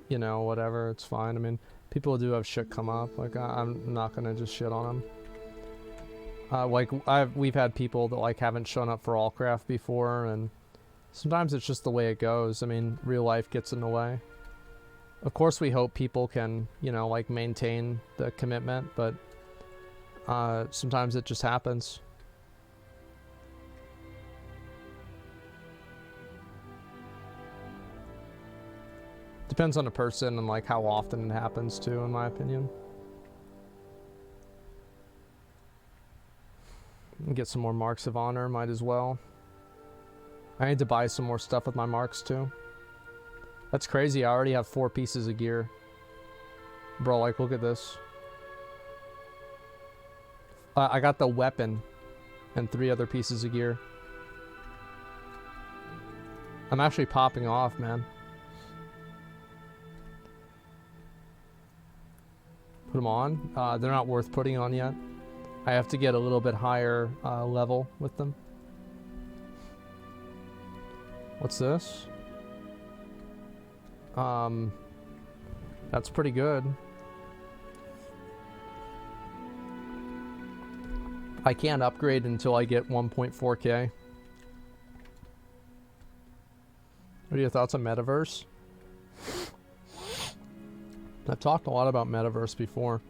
you know, whatever, it's fine. I mean, people do have shit come up. Like, I'm not gonna just shit on them. Like, we've had people that, like, haven't shown up for Allcraft before, and sometimes it's just the way it goes. I mean, real life gets in the way. Of course, we hope people can, you know, like, maintain the commitment, but sometimes it just happens. Depends on the person and, like, how often it happens, too, in my opinion. Get some more marks of honor, might as well. I need to buy some more stuff with my marks too. That's crazy, I already have 4 pieces of gear. Bro, like, look at this. I got the weapon and 3 other pieces of gear. I'm actually popping off, man. Put them on. They're not worth putting on yet. I have to get a little bit higher level with them. What's this? That's pretty good. I can't upgrade until I get 1.4K. What are your thoughts on Metaverse? I've talked a lot about Metaverse before.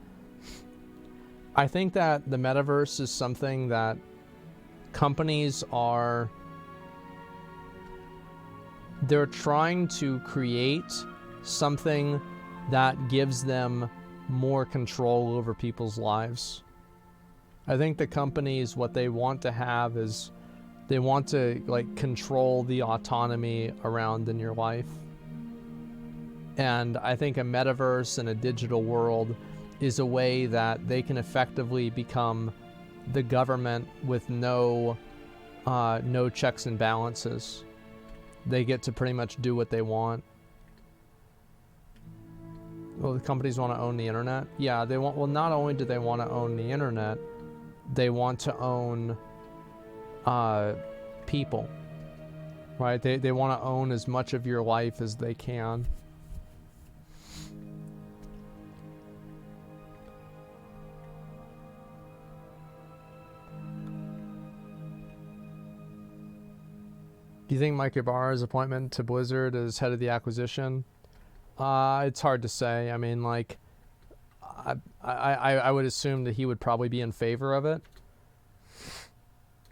I think that the Metaverse is something that companies are... They're trying to create something that gives them more control over people's lives. I think the companies, what they want to have is they want to, like, control the autonomy around in your life. And I think a metaverse and a digital world is a way that they can effectively become the government with no checks and balances. They get to pretty much do what they want. Well, the companies want to own the internet. Yeah, they want. Well, not only do they want to own the internet, they want to own people. right? They want to own as much of your life as they can. Do you think Mike Ybarra's appointment to Blizzard as head of the acquisition? It's hard to say. I mean, like, I would assume that he would probably be in favor of it,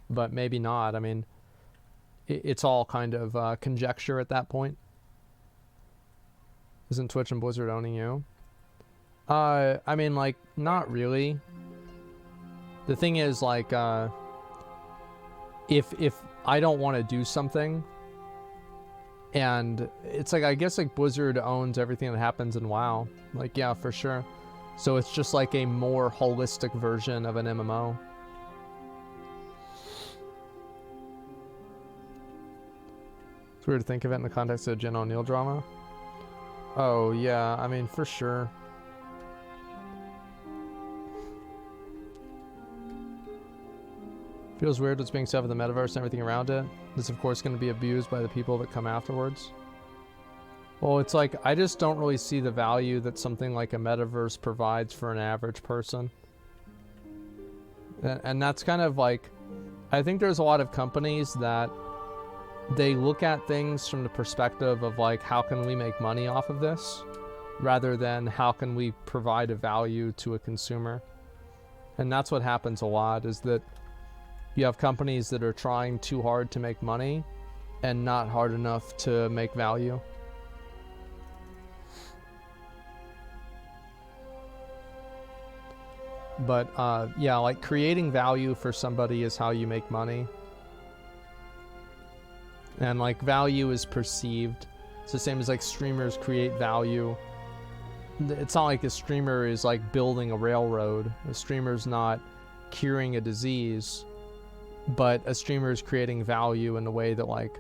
but maybe not. I mean, it's all kind of conjecture at that point. Isn't Twitch and Blizzard owning you? I mean, like, not really. The thing is, like, if I don't want to do something, and it's like, I guess, like, Blizzard owns everything that happens in WoW. Like, yeah, for sure. So it's just like a more holistic version of an MMO. It's weird to think of it in the context of Jen O'Neill drama. Oh, yeah, I mean, for sure. Feels weird what's being said with the metaverse and everything around it. It's, of course, going to be abused by the people that come afterwards. Well, it's like, I just don't really see the value that something like a metaverse provides for an average person. And that's kind of like, I think there's a lot of companies that they look at things from the perspective of like, how can we make money off of this, rather than how can we provide a value to a consumer. And that's what happens a lot, is that you have companies that are trying too hard to make money and not hard enough to make value. But yeah, like, creating value for somebody is how you make money. And like, value is perceived. It's the same as like streamers create value. It's not like a streamer is like building a railroad. A streamer's not curing a disease, but a streamer is creating value in the way that, like,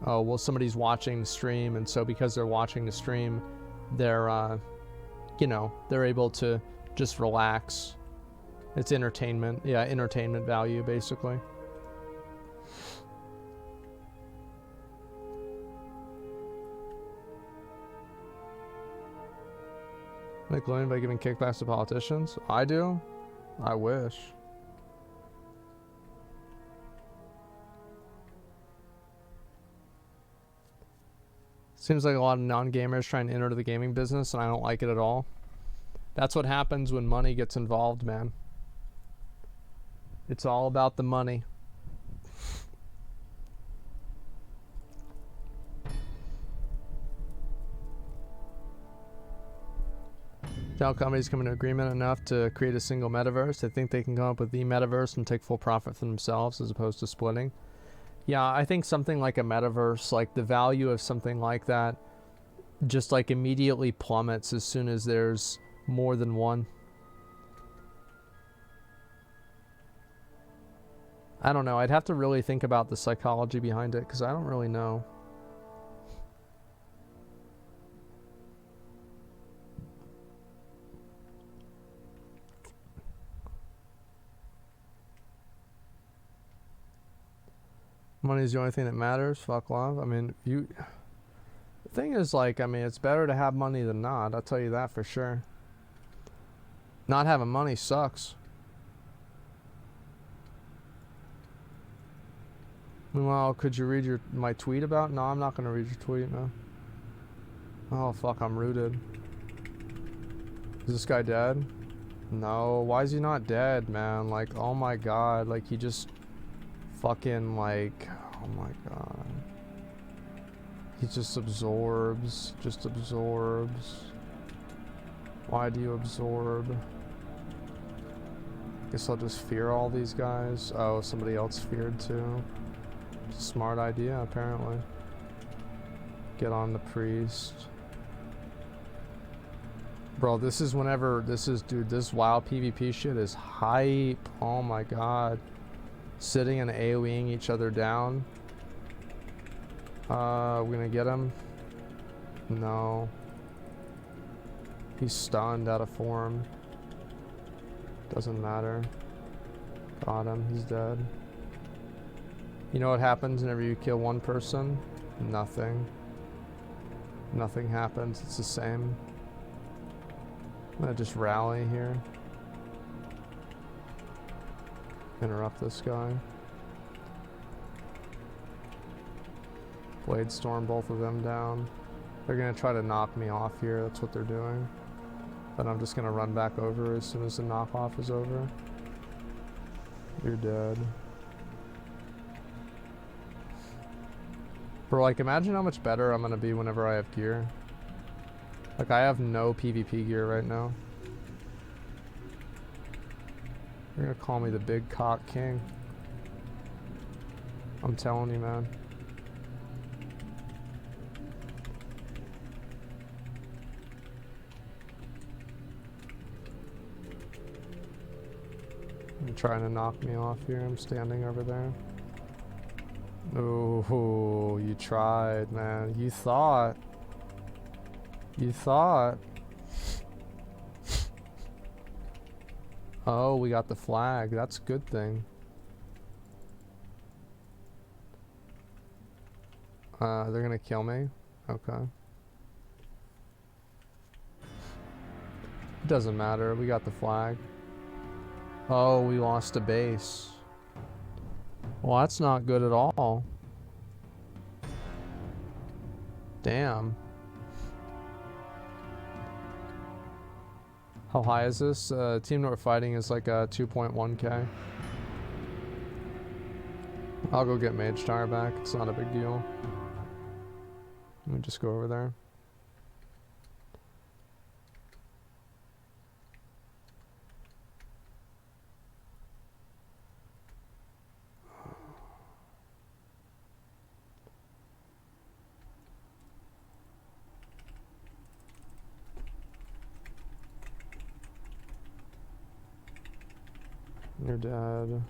oh, well, somebody's watching the stream, and so because they're watching the stream, they're you know, they're able to just relax. It's entertainment. Yeah, entertainment value, basically. Make money by giving kickbacks to politicians? I do? I wish. Seems like a lot of non-gamers trying to enter the gaming business, and I don't like it at all. That's what happens when money gets involved, man. It's all about the money. Now companies come into agreement enough to create a single metaverse. They think they can come up with the metaverse and take full profit for themselves as opposed to splitting. Yeah, I think something like a metaverse, like the value of something like that, just like immediately plummets as soon as there's more than one. I don't know. I'd have to really think about the psychology behind it, because I don't really know. Money is the only thing that matters. Fuck love. I mean, the thing is, like, I mean, it's better to have money than not. I'll tell you that for sure. Not having money sucks. Meanwhile, could you read my tweet about? No, I'm not gonna read your tweet, no. Oh fuck, I'm rooted. Is this guy dead? No, why is he not dead, man? Like, oh my god, like, he just fucking, like, oh my god. He just absorbs. Why do you absorb? Guess I'll just fear all these guys. Oh, somebody else feared too. Smart idea, apparently. Get on the priest. Bro, this is dude, this WoW PvP shit is hype. Oh my god. Sitting and AoEing each other down. We're gonna get him? No. He's stunned out of form. Doesn't matter. Got him, he's dead. You know what happens whenever you kill one person? Nothing. Nothing happens. It's the same. I'm gonna just rally here. Interrupt this guy. Blade Storm both of them down. They're gonna try to knock me off here. That's what they're doing. But I'm just gonna run back over as soon as the knockoff is over. You're dead. Bro, like, imagine how much better I'm gonna be whenever I have gear. Like, I have no PvP gear right now. You're gonna call me the big cock king. I'm telling you, man. You're trying to knock me off here. I'm standing over there. Ooh, you tried, man. You thought. You thought. Oh, we got the flag. That's a good thing. They're gonna kill me? Okay. It doesn't matter. We got the flag. Oh, we lost a base. Well, that's not good at all. Damn. How high is this? Team that we're fighting is like a 2.1k. I'll go get Mage Tower back. It's not a big deal. Let me just go over there. You're dead.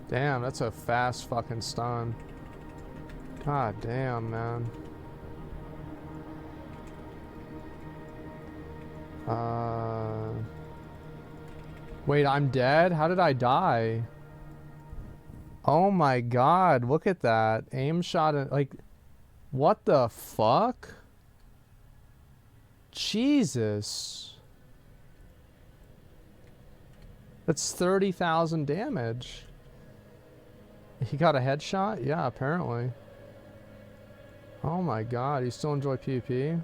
Damn, that's a fast fucking stun. God damn, man. Wait, I'm dead? How did I die? Oh my god, look at that. Aim shot at, like, what the fuck? Jesus. That's 30,000 damage. He got a headshot? Yeah, apparently. Oh my god, you still enjoy PvP?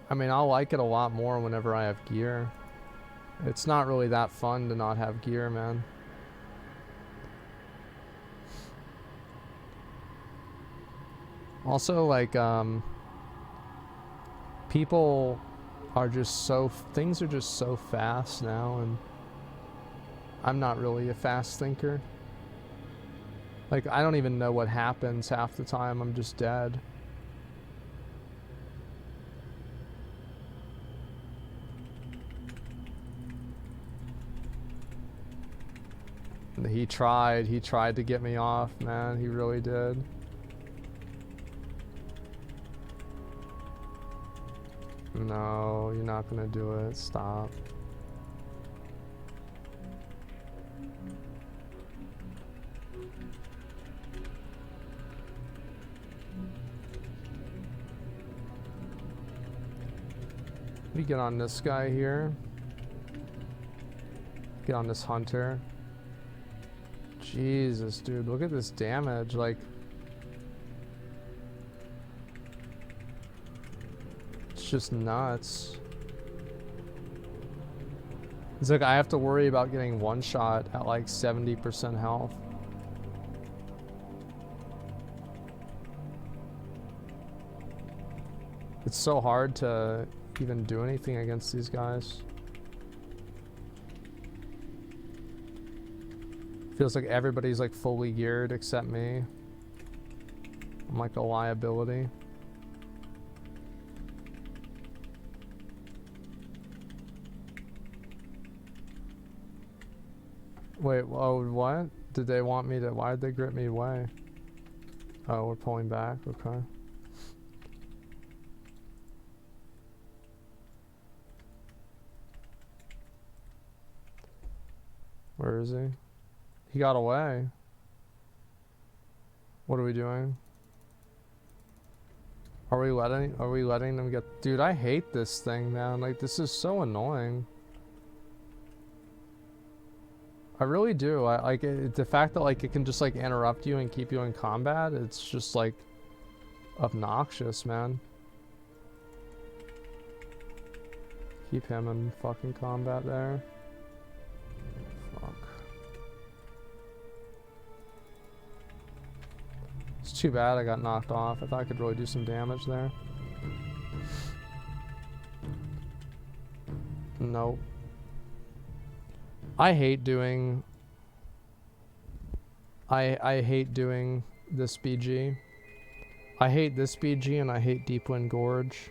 I mean, I'll like it a lot more whenever I have gear. It's not really that fun to not have gear, man. Also, like, people are just so... Things are just so fast now, and I'm not really a fast thinker. Like, I don't even know what happens half the time. I'm just dead. He tried to get me off, man. He really did. No, you're not gonna do it. Stop. Let me get on this guy here. Get on this hunter. Jesus, dude, look at this damage. Like, it's just nuts. It's like I have to worry about getting one shot at like 70% health. It's so hard to even do anything against these guys. Feels like everybody's like fully geared except me. I'm like a liability. Wait, oh, what? Did they want me to, why did they grip me away? Oh, we're pulling back, okay. Where is he? He got away. What are we doing? Are we letting them get... Dude, I hate this thing, man. Like, this is so annoying. I really do. I like it, the fact that like it can just like interrupt you and keep you in combat. It's just like obnoxious, man. Keep him in fucking combat there. Fuck. It's too bad I got knocked off. I thought I could really do some damage there. Nope. I hate doing I hate doing this BG. I hate this BG and I hate Deepwind Gorge.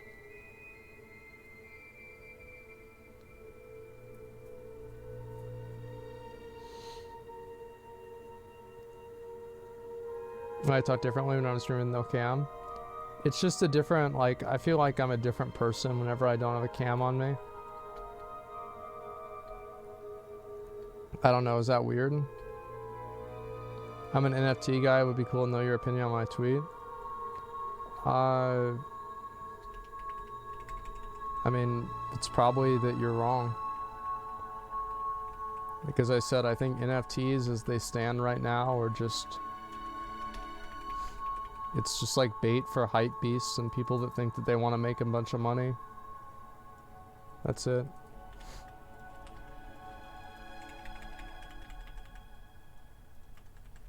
I talk differently when I'm streaming no cam. It's just a different, like, I feel like I'm a different person whenever I don't have a cam on me. I don't know, is that weird? I'm an NFT guy, it would be cool to know your opinion on my tweet. I mean, it's probably that you're wrong. Because I said, I think NFTs as they stand right now are just... It's just like bait for hype beasts and people that think that they want to make a bunch of money. That's it.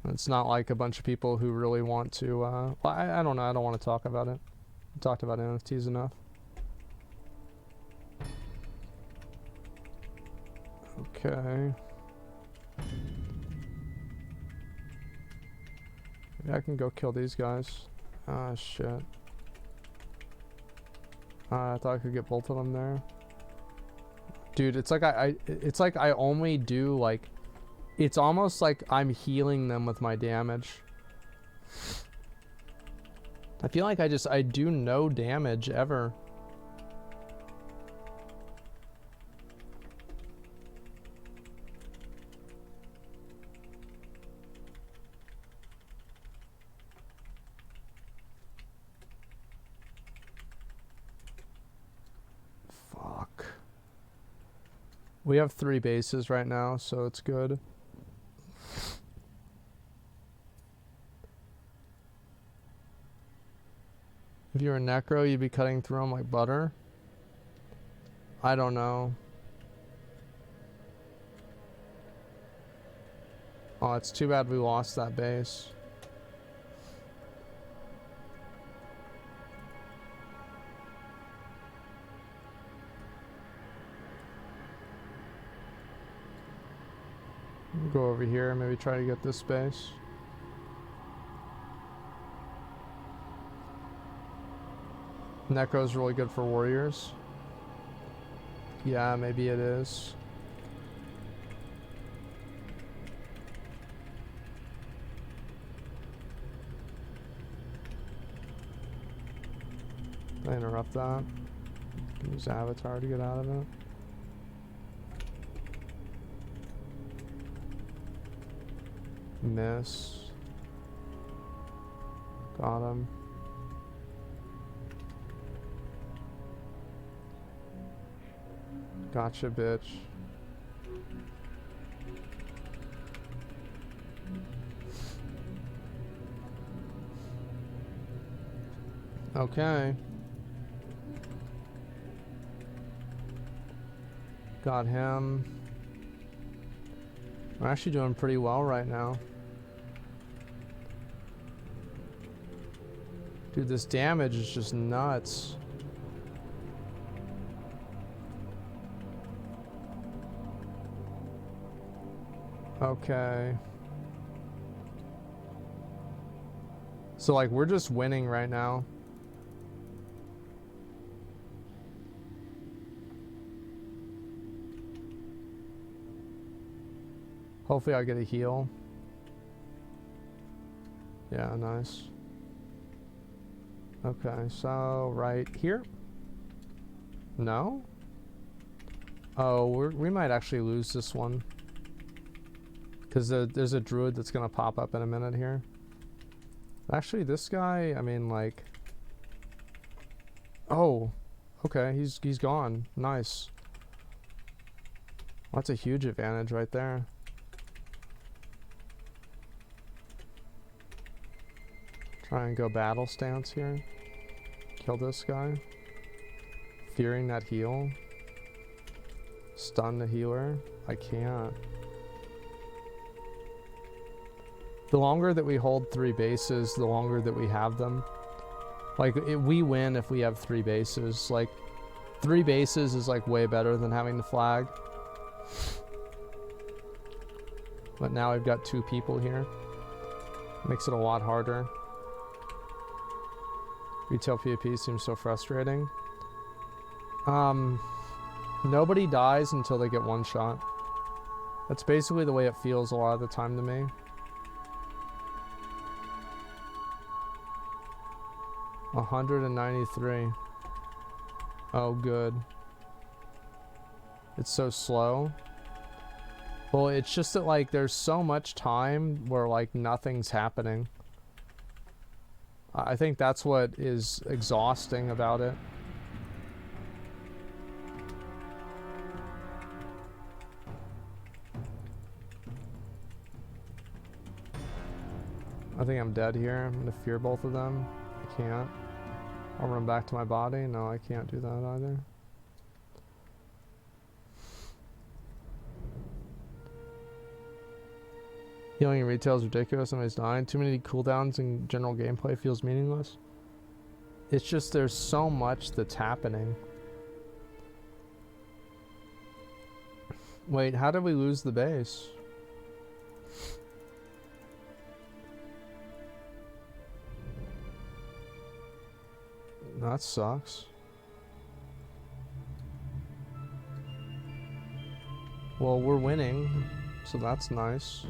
It's not like a bunch of people who really want to, well, I don't know, I don't want to talk about it. We talked about NFTs enough. Okay. Maybe I can go kill these guys. Ah, shit. I thought I could get both of them there. Dude, it's like it's like I only do like... It's almost like I'm healing them with my damage. I feel like I do no damage ever. Fuck. We have 3 bases right now, so it's good. If you were a necro, you'd be cutting through them like butter. I don't know. Oh, it's too bad we lost that base. We'll go over here and maybe try to get this base. Necro's really good for warriors. Yeah, maybe it is. I interrupt that. Use Avatar to get out of it. Miss. Got him. Gotcha, bitch. Okay. Got him. We're actually doing pretty well right now. Dude, this damage is just nuts. Okay. So like we're just winning right now. Hopefully I'll get a heal. Yeah, nice. Okay, so right here? No? Oh, we might actually lose this one. Because there's a druid that's going to pop up in a minute here. Actually, this guy, I mean, like... Oh, okay, he's gone. Nice. That's a huge advantage right there. Try and go battle stance here. Kill this guy. Fearing that heal. Stun the healer. I can't. The longer that we hold 3 bases, the longer that we have them. Like, we win if we have 3 bases. Like, 3 bases is like way better than having the flag. But now we've got 2 people here. Makes it a lot harder. Retail PvP seems so frustrating. Nobody dies until they get 1 shot. That's basically the way it feels a lot of the time to me. 193. Oh, good. It's so slow. Well, it's just that, like, there's so much time where, like, nothing's happening. I think that's what is exhausting about it. I think I'm dead here. I'm gonna fear both of them. I can't. I'll run back to my body. No, I can't do that either. Healing in retail is ridiculous. Somebody's dying. Too many cooldowns and general gameplay feels meaningless. It's just there's so much that's happening. Wait, how did we lose the base? That sucks. Well, we're winning, so that's nice.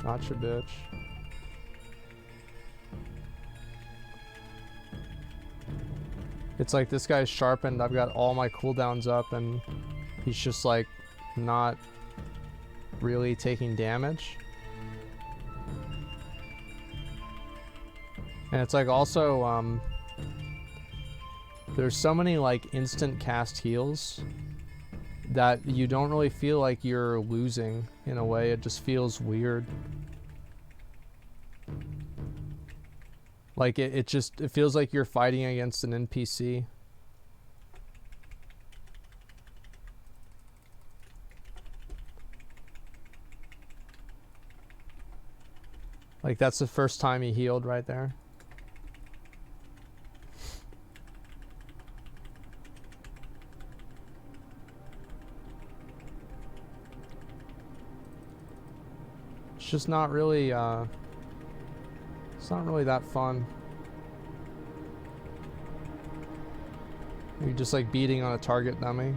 Gotcha, bitch. It's like this guy's sharpened. I've got all my cooldowns up and he's just like not really taking damage. And it's like also there's so many like instant cast heals that you don't really feel like you're losing in a way. It just feels weird. Like it feels like you're fighting against an NPC. Like that's the first time he healed right there. It's just not really it's not really that fun. You're just like beating on a target dummy.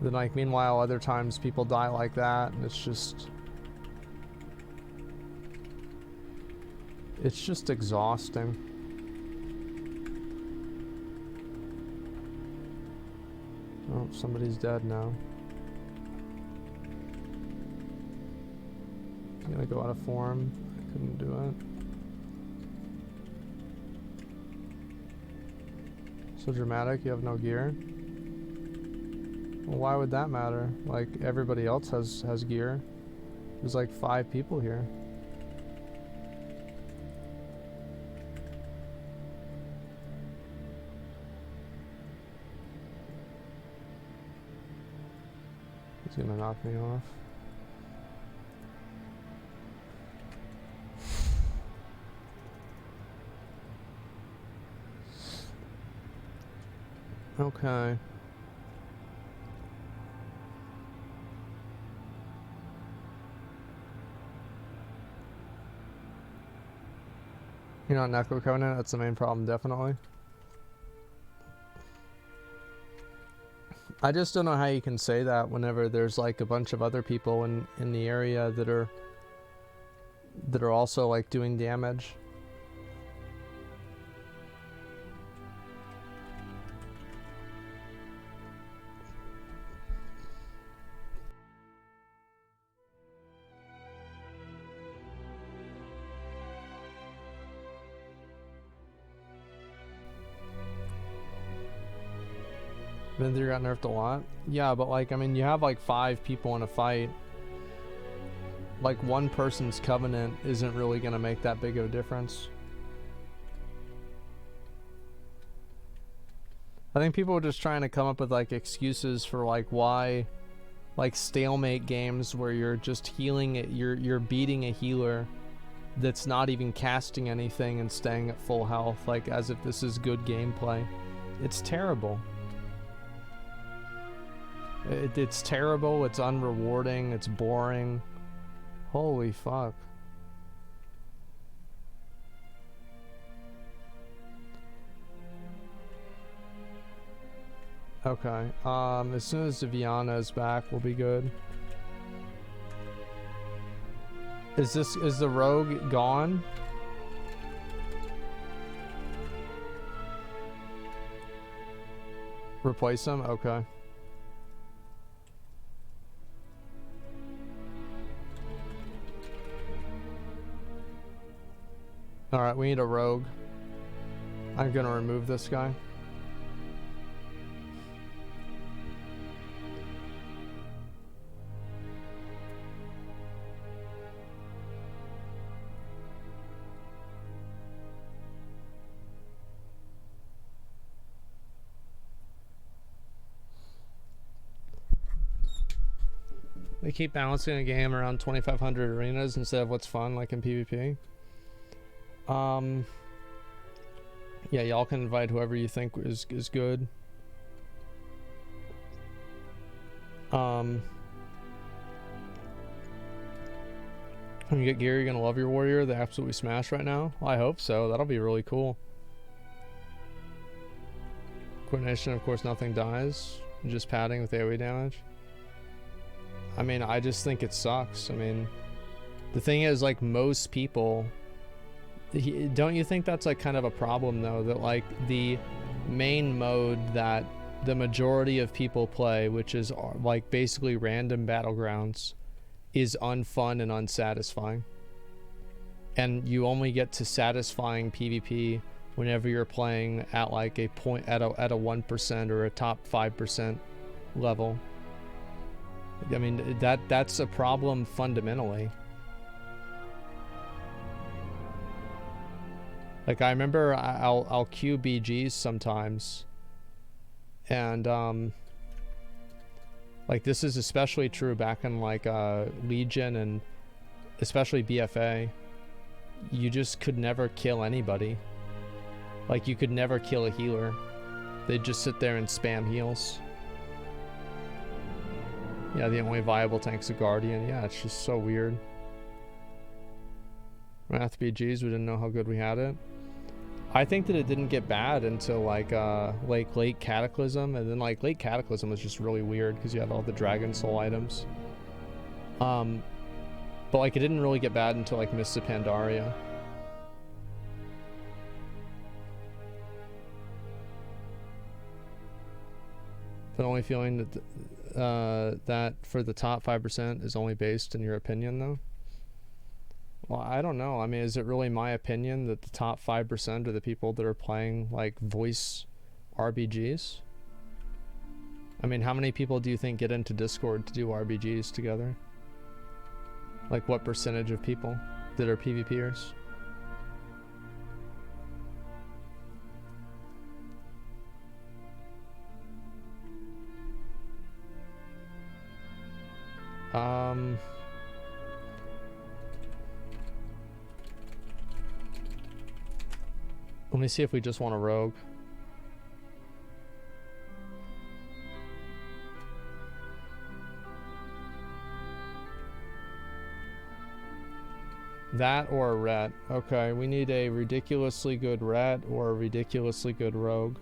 Then like meanwhile other times people die like that and it's just exhausting. Oh, somebody's dead now. I'm gonna go out of form. I couldn't do it. So dramatic, you have no gear. Well, why would that matter? Like everybody else has gear. There's like 5 people here. He's gonna knock me off. Okay. You're not Necro Covenant, that's the main problem, definitely. I just don't know how you can say that whenever there's like a bunch of other people in the area that are also like doing damage. Vindir got nerfed a lot. Yeah, but like, I mean, you have like 5 people in a fight. Like, one person's covenant isn't really gonna make that big of a difference. I think people are just trying to come up with like excuses for like why, like stalemate games where you're just healing it, you're beating a healer that's not even casting anything and staying at full health, like as if this is good gameplay. It's terrible. It's terrible, it's unrewarding, it's boring. Holy fuck. Okay, as soon as Viana is back, we'll be good. Is the rogue gone? Replace him? Okay. Alright, we need a rogue. I'm gonna remove this guy. They keep balancing a game around 2,500 arenas instead of what's fun, like in PvP. Yeah, y'all can invite whoever you think is good. When you get gear, you're gonna love your warrior. They absolutely smash right now. I hope so. That'll be really cool. Coordination, of course, nothing dies. Just padding with AoE damage. I mean, I just think it sucks. I mean, the thing is, like, most people... don't you think that's, like, kind of a problem, though? That, like, the main mode that the majority of people play, which is, like, basically random battlegrounds, is unfun and unsatisfying. And you only get to satisfying PvP whenever you're playing at, like, a 1% or a top 5% level. I mean, that's a problem fundamentally. Like, I remember I'll queue BGs sometimes, and like, this is especially true back in like Legion and especially BFA. You just could never kill anybody. Like, you could never kill a healer. They'd just sit there and spam heals. Yeah, the only viable tank's a Guardian. Yeah, it's just so weird. Wrath BGs, we didn't know how good we had it. I think that it didn't get bad until like late Cataclysm, and then like late Cataclysm was just really weird because you had all the Dragon Soul items. But like, it didn't really get bad until like Mists of Pandaria. But only feeling that that for the top 5% is only based in your opinion, though. Well, I don't know. I mean, is it really my opinion that the top 5% are the people that are playing like voice RBGs? I mean, how many people do you think get into Discord to do RBGs together? Like, what percentage of people that are PvPers? Let me see if we just want a rogue. That or a ret. Okay, we need a ridiculously good ret or a ridiculously good rogue.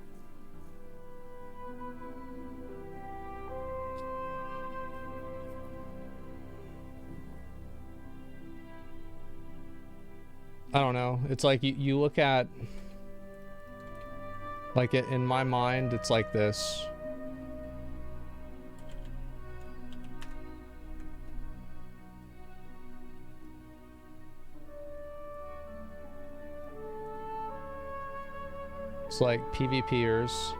I don't know. It's like you look at, like, in my mind, it's like this. It's like PvPers,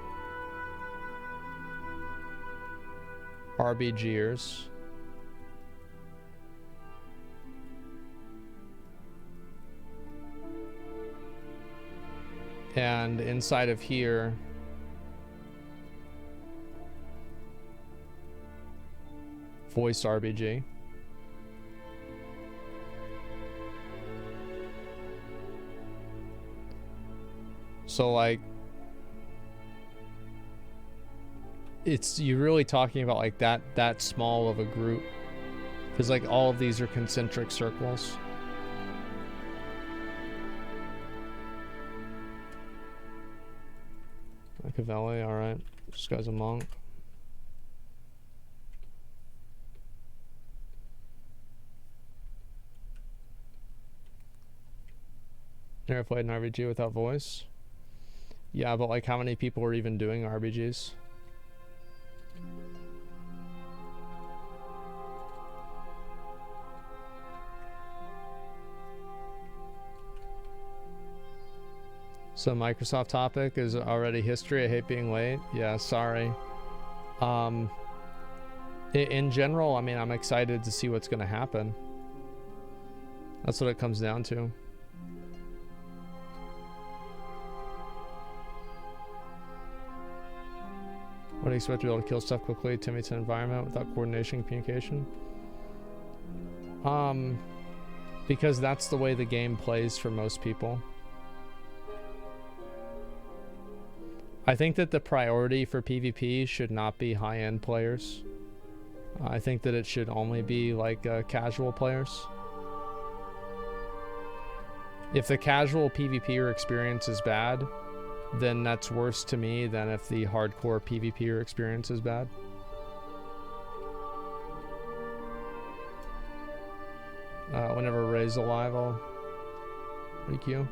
RBGers, and inside of here, voice RBG. So like, you're really talking about like that small of a group, because like all of these are concentric circles. Machiavelli, all right. This guy's a monk. Never played an RPG without voice. Yeah, but like how many people are even doing RPGs? So Microsoft topic is already history. I hate being late. Yeah, sorry. In general, I mean, I'm excited to see what's going to happen. That's what it comes down to. What do you expect to be able to kill stuff quickly, timid environment without coordination and communication? Because that's the way the game plays for most people. I think that the priority for PvP should not be high-end players. I think that it should only be like casual players. If the casual PvPer experience is bad, then that's worse to me than if the hardcore PvPer experience is bad. Whenever Ray's alive, I'll requeue.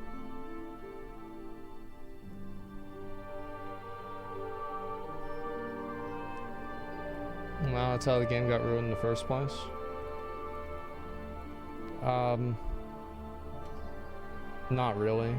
Well, that's how the game got ruined in the first place. Not really.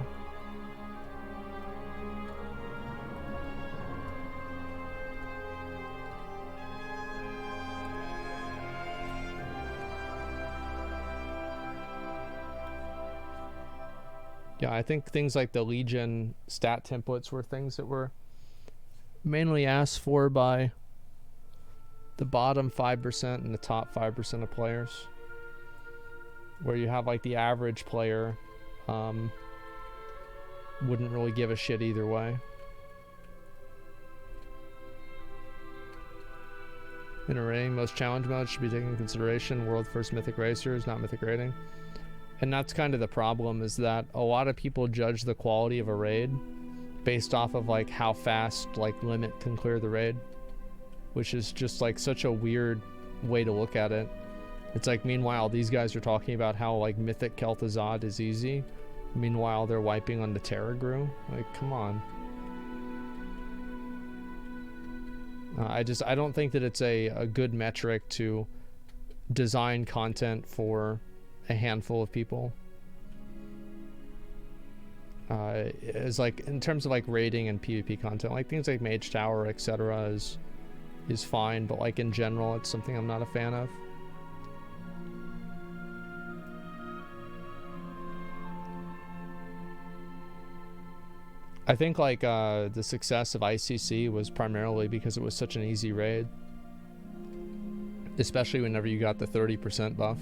Yeah, I think things like the Legion stat templates were things that were mainly asked for by the bottom 5% and the top 5% of players, where you have like the average player wouldn't really give a shit either way. In a rating, most challenge modes should be taken into consideration. World first mythic racers, not mythic rating. And that's kind of the problem, is that a lot of people judge the quality of a raid based off of like how fast like Limit can clear the raid, which is just like such a weird way to look at it. It's like, meanwhile these guys are talking about how like mythic Kel'Thuzad is easy, meanwhile they're wiping on the Terragru. Like, come on. I don't think that it's a good metric to design content for a handful of people. Is like, in terms of like raiding and PvP content, like things like Mage Tower, etc. is fine, but like in general, it's something I'm not a fan of. I think like the success of ICC was primarily because it was such an easy raid, especially whenever you got the 30% buff.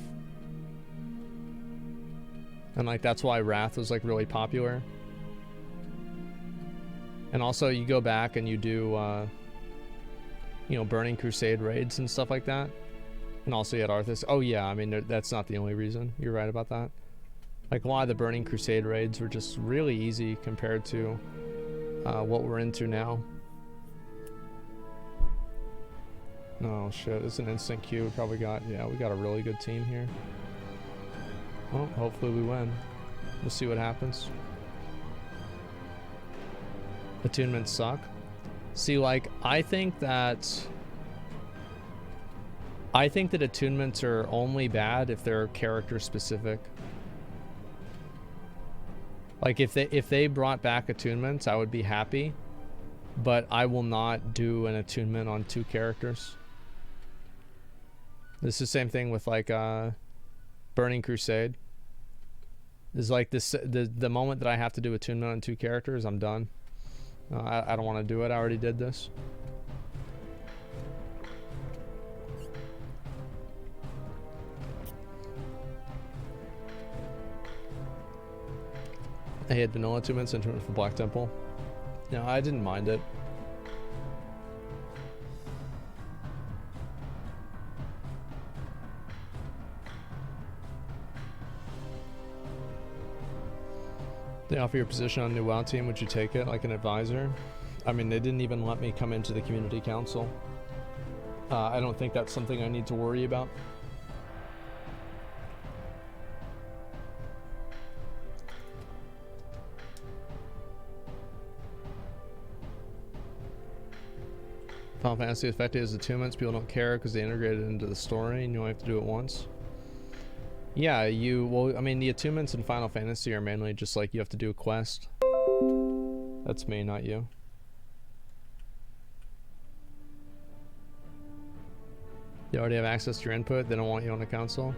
And like that's why Wrath was like really popular. And also you go back and you do you know, Burning Crusade raids and stuff like that. And also you had Arthas. Oh yeah, I mean that's not the only reason. You're right about that. Like a lot of the Burning Crusade raids were just really easy compared to what we're into now. Oh shit, it's an instant queue. We probably got, yeah, we got a really good team here. Well, hopefully we win. We'll see what happens. Attunements suck. See, like, I think that attunements are only bad if they're character specific. Like, if they brought back attunements, I would be happy, but I will not do an attunement on 2 characters. This is the same thing with like Burning Crusade. Is like this the moment that I have to do attunement on 2 characters, I'm done. I don't want to do it. I already did this. I hate vanilla attunements and attunement for Black Temple. No, I didn't mind it. They offer your position on a new WoW team, would you take it like an advisor? I mean, they didn't even let me come into the community council. I don't think that's something I need to worry about. Final Fantasy effective as attunements, people don't care because they integrate it into the story and you only have to do it once. Yeah, well, I mean, the attunements in Final Fantasy are mainly just like you have to do a quest. That's me, not you. You already have access to your input, they don't want you on the council.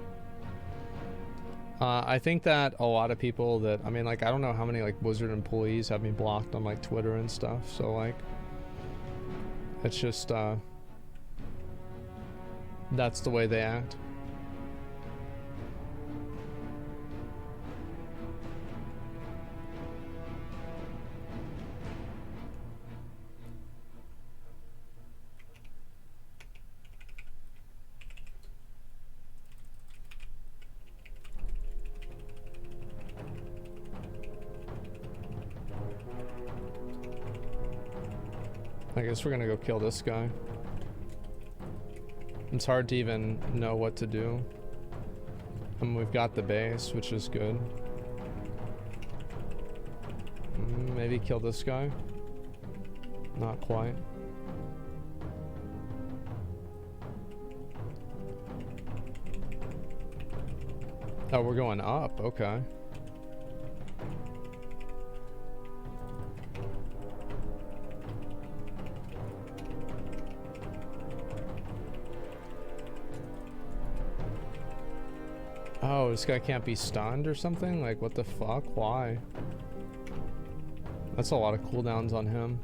I think that a lot of people that, I mean, like, I don't know how many, like, Wizard employees have me blocked on, like, Twitter and stuff, so, like, it's just, that's the way they act. I guess we're gonna go kill this guy. It's hard to even know what to do. And we've got the base, which is good. Maybe kill this guy. Not quite. Oh, we're going up. Okay. Oh, this guy can't be stunned or something? Like, what the fuck? Why? That's a lot of cooldowns on him.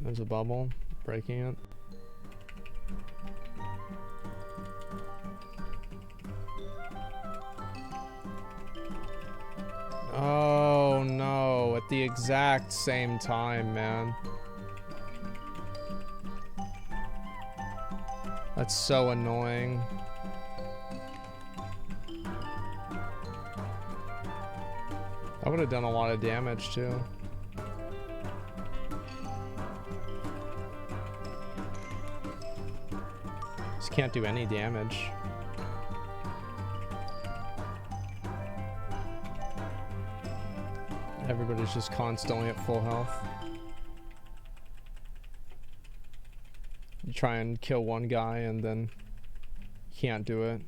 There's a bubble. Breaking it. Oh no, at the exact same time, man. That's so annoying. I would have done a lot of damage too. Just can't do any damage. Everybody's just constantly at full health. You try and kill one guy and then can't do it.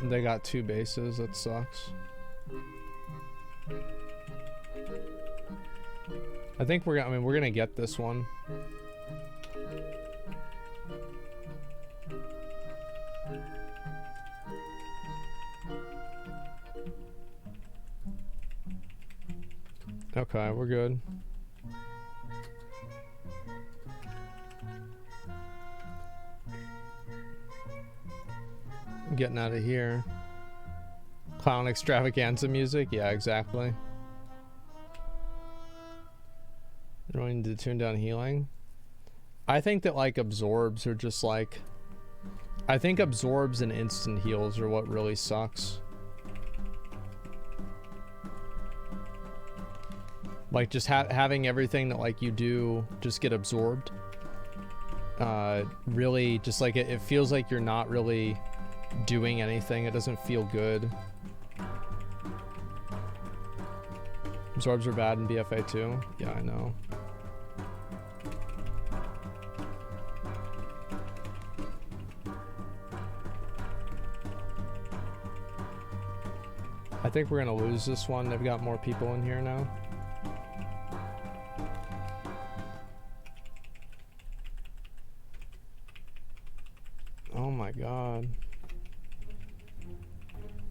They got 2 bases, that sucks. I think we're gonna get this one. Okay, we're good. I'm getting out of here. Clown extravaganza music? Yeah, exactly. You don't need to tune down healing. I think that like absorbs are just like, I think absorbs and instant heals are what really sucks. Like just having everything that like you do just get absorbed. Really just like it feels like you're not really doing anything. It doesn't feel good. Absorbs are bad in BFA too. Yeah, I know. I think we're gonna lose this one. They've got more people in here now. Oh my god.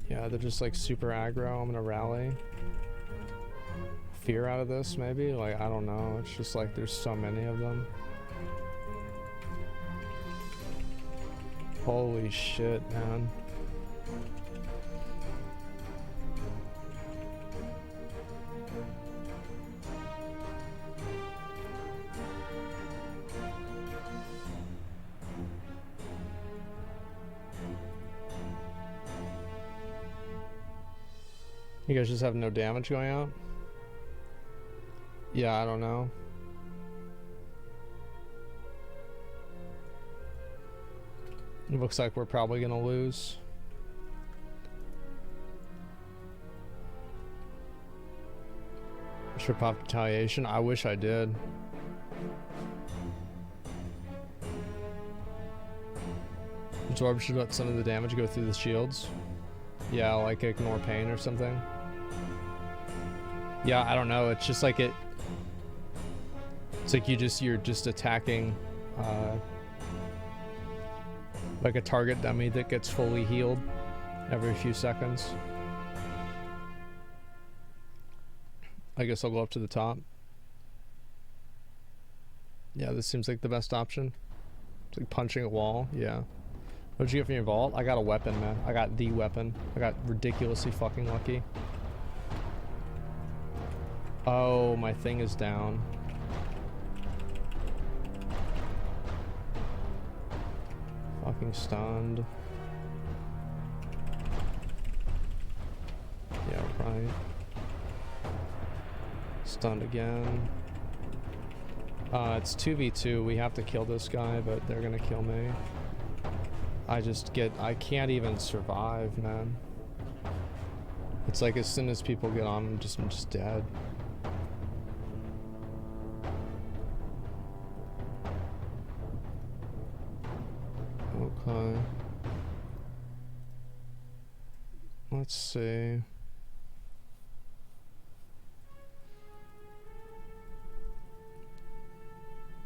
Yeah, they're just like super aggro. I'm gonna rally. Fear out of this, maybe? Like, I don't know. It's just like there's so many of them. Holy shit, man. You guys just have no damage going out? Yeah, I don't know. It looks like we're probably gonna lose. Should pop retaliation. I wish I did. Absorb should let some of the damage go through the shields. Yeah, like ignore pain or something. Yeah, I don't know. It's just like it's like you're just attacking like a target dummy that gets fully healed every few seconds. I guess I'll go up to the top. Yeah, this seems like the best option. It's like punching a wall. Yeah. What'd you get from your vault? I got a weapon, man. I got the weapon. I got ridiculously fucking lucky. Oh, my thing is down. Fucking stunned. Yeah, right. Stunned again. It's 2v2. We have to kill this guy, but they're gonna kill me. I can't even survive, man. It's like as soon as people get on, I'm just dead. Okay. Let's see.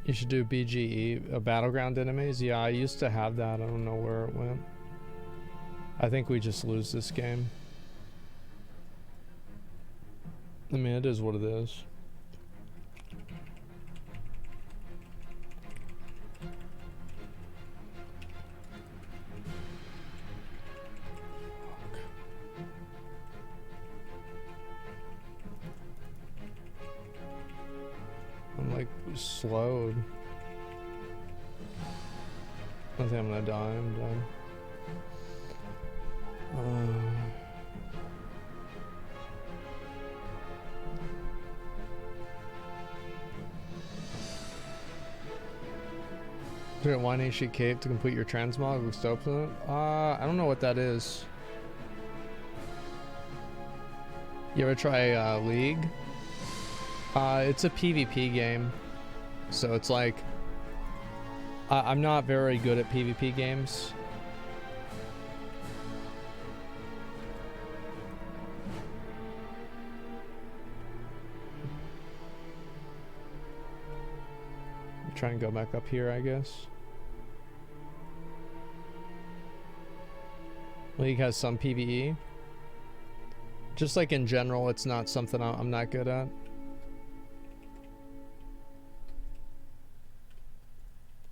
You should do BGE, battleground enemies. Yeah, I used to have that. I don't know where it went. I think we just lose this game. I mean, it is what it is. I'm like slowed. I think I'm gonna die. I'm done. Winding sheet cape to complete your transmog with open it. I don't know what that is. You ever try League? It's a PvP game, so it's like I'm not very good at PvP games. Try and go back up here, I guess. League has some PvE. Just like in general, it's not something I'm not good at.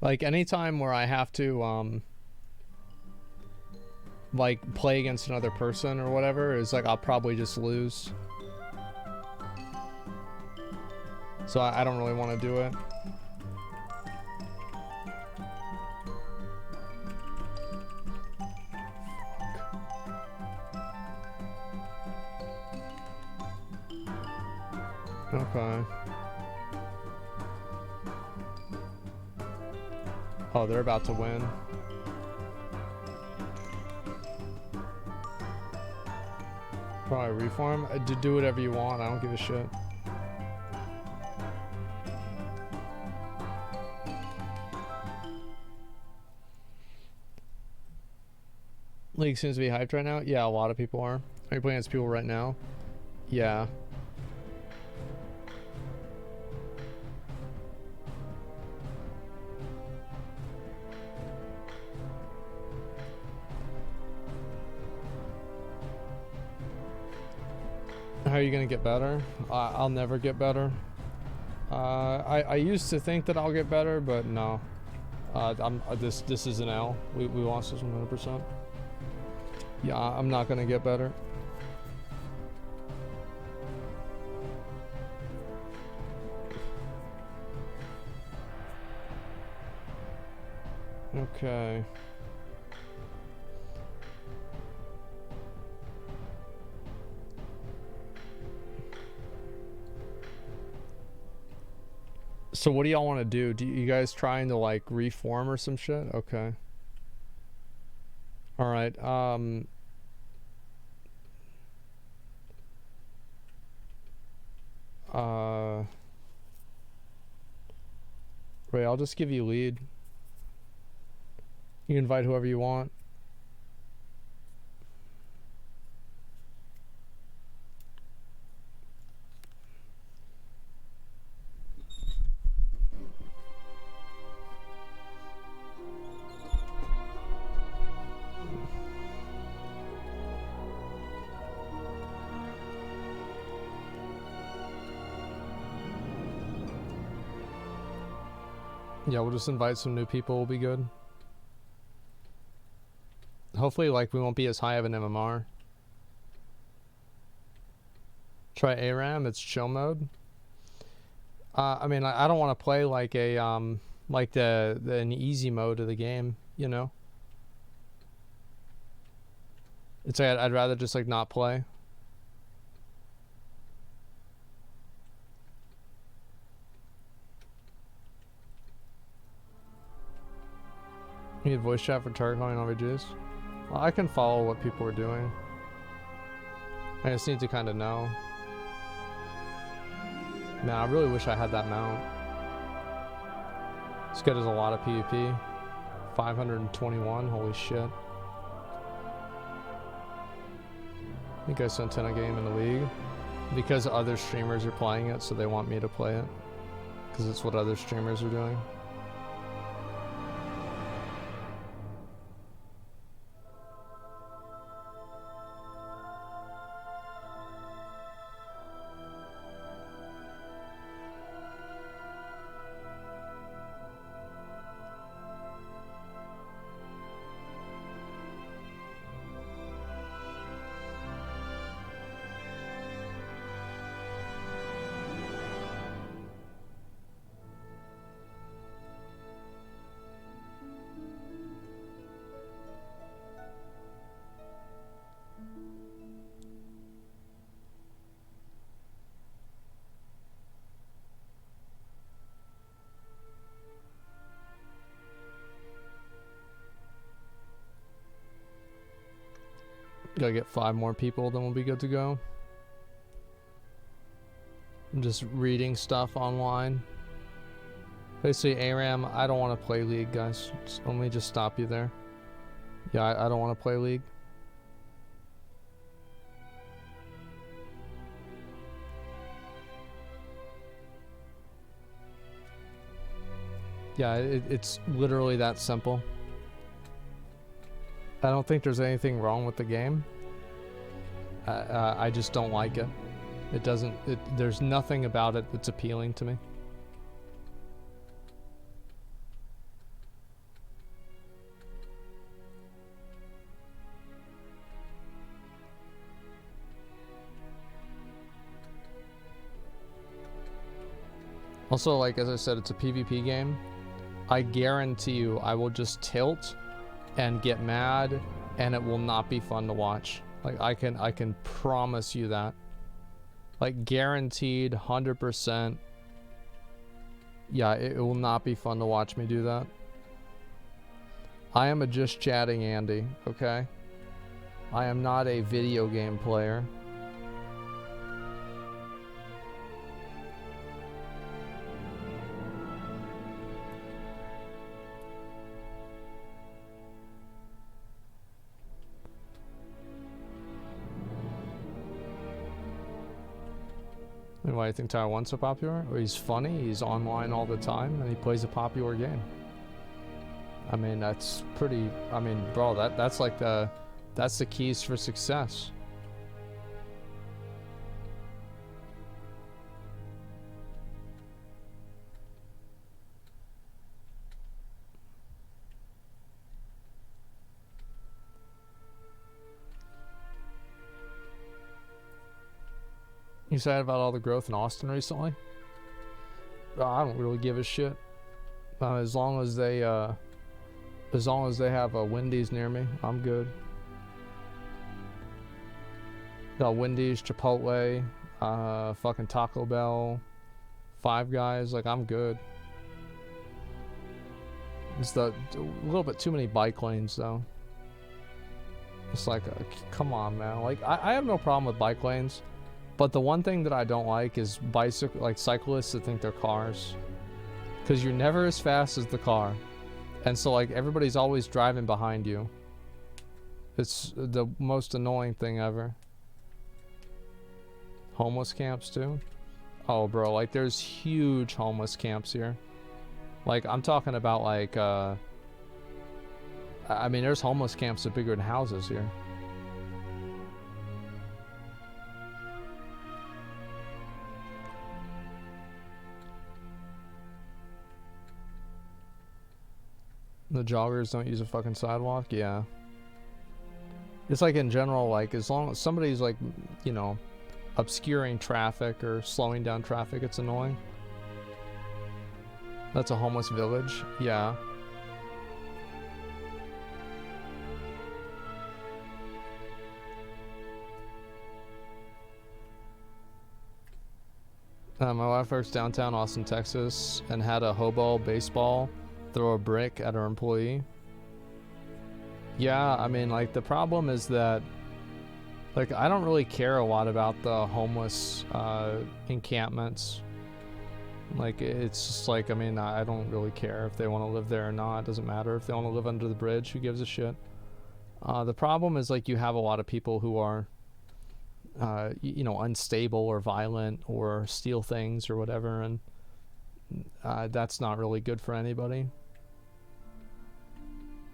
Like anytime where I have to like play against another person or whatever is like I'll probably just lose. So I don't really want to do it. Okay. Oh, they're about to win. Probably reform. Do whatever you want. I don't give a shit. League seems to be hyped right now. Yeah, a lot of people are. Are you playing against people right now? Yeah. How are you gonna get better? I'll never get better. I used to think that I'll get better, but no. This is an L. We lost this 100%. Yeah, I'm not gonna get better. Okay. So what do y'all want to do? Do you guys trying to like reform or some shit? Okay. All right. Ray, I'll just give you lead. You can invite whoever you want. Yeah, we'll just invite some new people. Will be good. Hopefully, like, we won't be as high of an MMR. Try ARAM. It's chill mode. I mean, I don't want to play like a like an easy mode of the game. You know. It's like I'd rather just like not play. You need voice chat for target calling RPGs? Well, I can follow what people are doing. I just need to kind of know. Man, I really wish I had that mount. This guy does a lot of PvP. 521, holy shit. I think I sent in a game in the league. Because other streamers are playing it, so they want me to play it. Because it's what other streamers are doing. Gotta get 5 more people, then we'll be good to go. I'm just reading stuff online. Basically, ARAM, I don't want to play League, guys. Let me just stop you there. Yeah, I don't want to play League. Yeah, it's literally that simple. I don't think there's anything wrong with the game. I just don't like it. It doesn't. There's nothing about it that's appealing to me. Also, like as I said, it's a PvP game. I guarantee you, I will just tilt and get mad, and it will not be fun to watch. Like I can promise you that. Like guaranteed 100%. Yeah, it will not be fun to watch me do that. I am a just chatting Andy, okay? I am not a video game player. And why do you think Tyler 1's so popular? Well, he's funny, he's online all the time, and he plays a popular game. I mean, that's pretty, I mean, bro, that's like that's the keys for success. You excited about all the growth in Austin recently? I don't really give a shit. As long as they have a Wendy's near me, I'm good. Got Wendy's, Chipotle, fucking Taco Bell, Five Guys. Like, I'm good. It's a little bit too many bike lanes though. It's like, come on, man. Like, I have no problem with bike lanes. But the one thing that I don't like is cyclists that think they're cars. Because you're never as fast as the car. And so, like, everybody's always driving behind you. It's the most annoying thing ever. Homeless camps, too? Oh, bro, like, there's huge homeless camps here. Like, I'm talking about, like, I mean, there's homeless camps that are bigger than houses here. The joggers don't use a fucking sidewalk? Yeah. It's like in general, like, as long as somebody's like, you know, obscuring traffic or slowing down traffic, it's annoying. That's a homeless village? Yeah. My wife works downtown Austin, Texas, and had a hobo baseball throw a brick at her employee. Yeah, I mean, like, the problem is that, like, I don't really care a lot about the homeless encampments. Like, it's just like, I mean, I don't really care if they want to live there or not. It doesn't matter. If they want to live under the bridge, who gives a shit? The problem is, like, you have a lot of people who are, you know, unstable or violent or steal things or whatever, and that's not really good for anybody.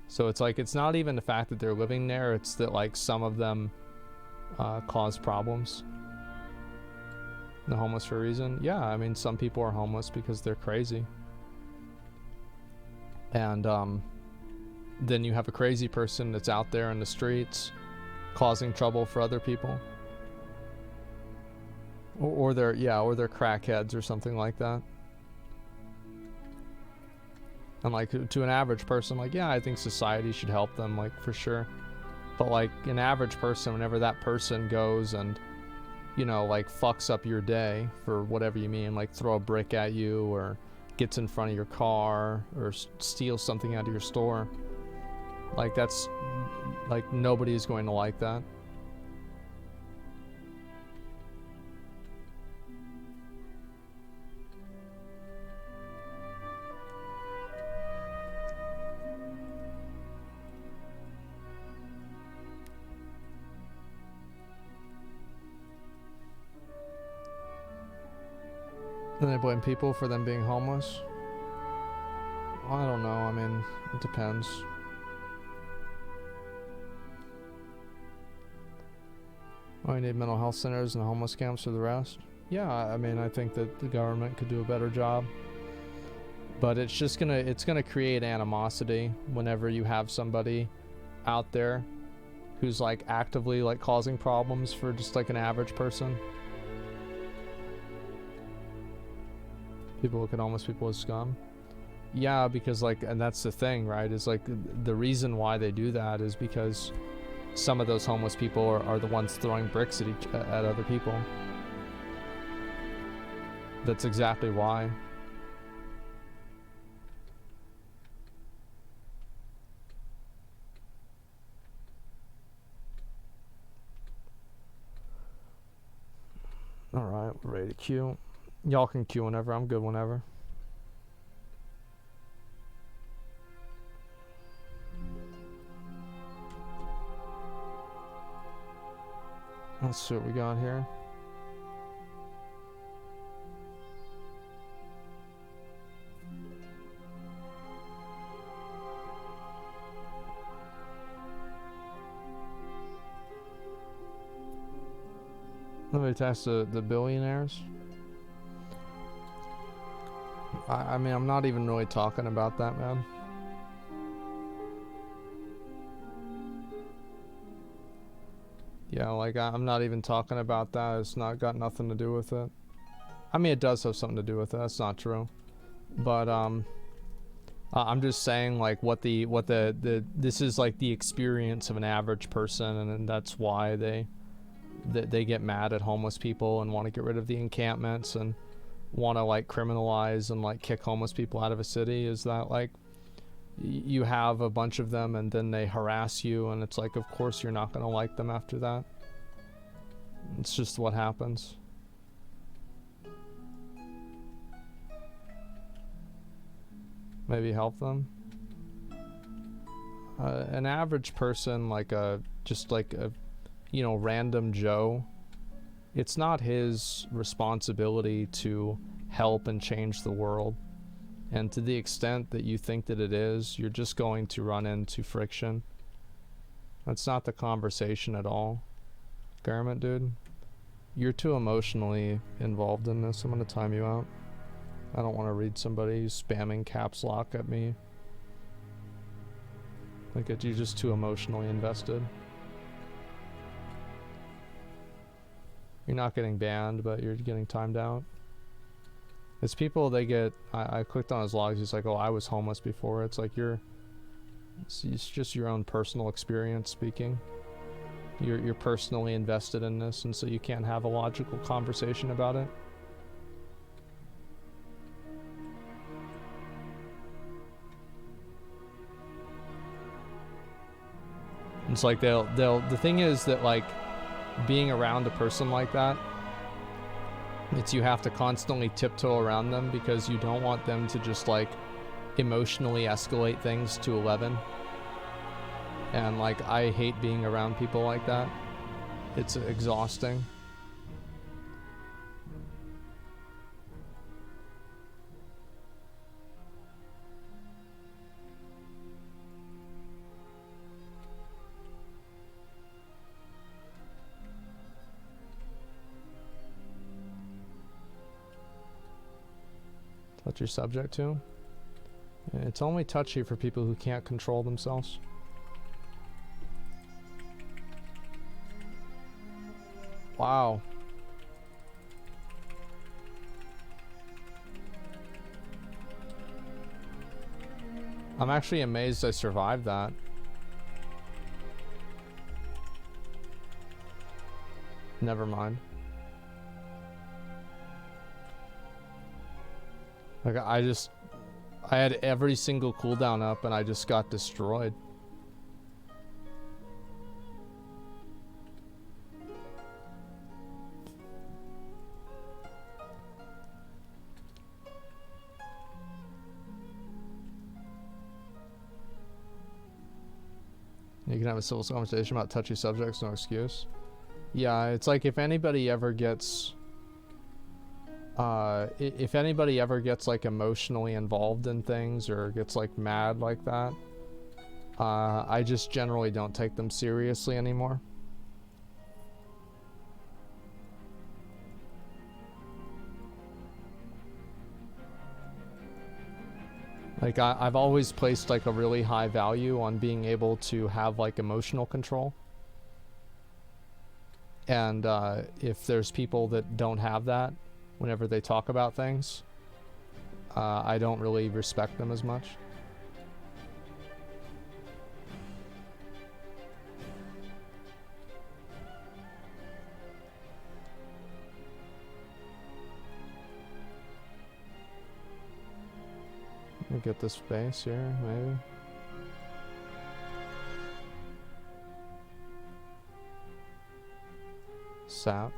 So it's like, it's not even the fact that they're living there, it's that, like, some of them cause problems. The homeless for a reason? Yeah, I mean, some people are homeless because they're crazy. And then you have a crazy person that's out there in the streets causing trouble for other people. Or they're crackheads or something like that. And, like, to an average person, like, yeah, I think society should help them, like, for sure. But, like, an average person, whenever that person goes and, you know, like, fucks up your day for whatever you mean, like, throw a brick at you or gets in front of your car or steals something out of your store, like, that's, like, nobody's going to like that. And they blame people for them being homeless? I don't know, I mean, it depends. Oh, you need mental health centers and homeless camps for the rest? Yeah, I mean, I think that the government could do a better job. But it's just gonna create animosity whenever you have somebody out there who's, like, actively, like, causing problems for just, like, an average person. People look at homeless people as scum. Yeah, because, like, and that's the thing, right? Is, like, the reason why they do that is because some of those homeless people are the ones throwing bricks at other people. That's exactly why. Alright, we're ready to queue. Y'all can queue whenever, I'm good whenever. Let's see what we got here. Let me test the billionaires. I mean, I'm not even really talking about that, man. Yeah, like, I'm not even talking about that. It's not got nothing to do with it. I mean, it does have something to do with it. That's not true. But, I'm just saying, like, this is, like, the experience of an average person, and that's why they get mad at homeless people and want to get rid of the encampments and want to, like, criminalize and, like, kick homeless people out of a city. Is that, like, you have a bunch of them and then they harass you, and it's like, of course you're not going to like them after that. It's just what happens. Maybe help them. An average person, like just like a, you know, random Joe, it's not his responsibility to help and change the world. And to the extent that you think that it is, you're just going to run into friction. That's not the conversation at all. Garment, dude, you're too emotionally involved in this. I'm gonna time you out. I don't want to read somebody spamming caps lock at me. Like, you're just too emotionally invested. You're not getting banned, but you're getting timed out. It's people, they get, I clicked on his logs, he's like, oh, I was homeless before. It's like, it's just your own personal experience speaking. You're personally invested in this, and so you can't have a logical conversation about it. It's like the thing is that, like, being around a person like that, it's you have to constantly tiptoe around them because you don't want them to just, like, emotionally escalate things to 11. And, like, I hate being around people like that. It's exhausting. Touch your subject to. It's only touchy for people who can't control themselves. Wow. I'm actually amazed I survived that. Never mind. Like, I had every single cooldown up and I just got destroyed. You can have a civil conversation about touchy subjects, no excuse. Yeah, it's like if anybody ever gets like emotionally involved in things or gets like mad like that, I just generally don't take them seriously anymore. Like, I've always placed like a really high value on being able to have like emotional control. And if there's people that don't have that whenever they talk about things, I don't really respect them as much. get this base here, maybe. Sap.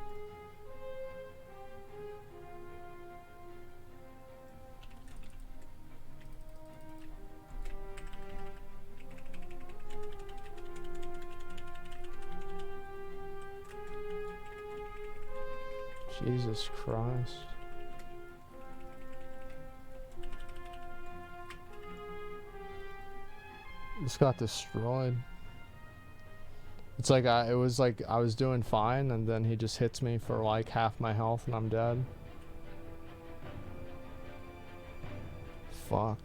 Jesus Christ. Just got destroyed. It's like it was like I was doing fine and then he just hits me for like half my health and I'm dead. Fuck.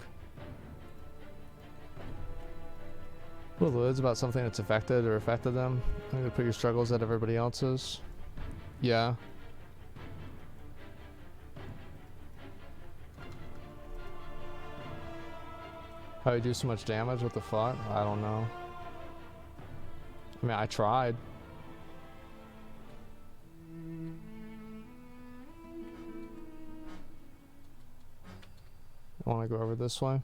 What are the lids about something that's affected or affected them? I think they put your struggles at everybody else's. Yeah. How do you do so much damage? What the fuck? I don't know. I mean, I tried. I want to go over this way.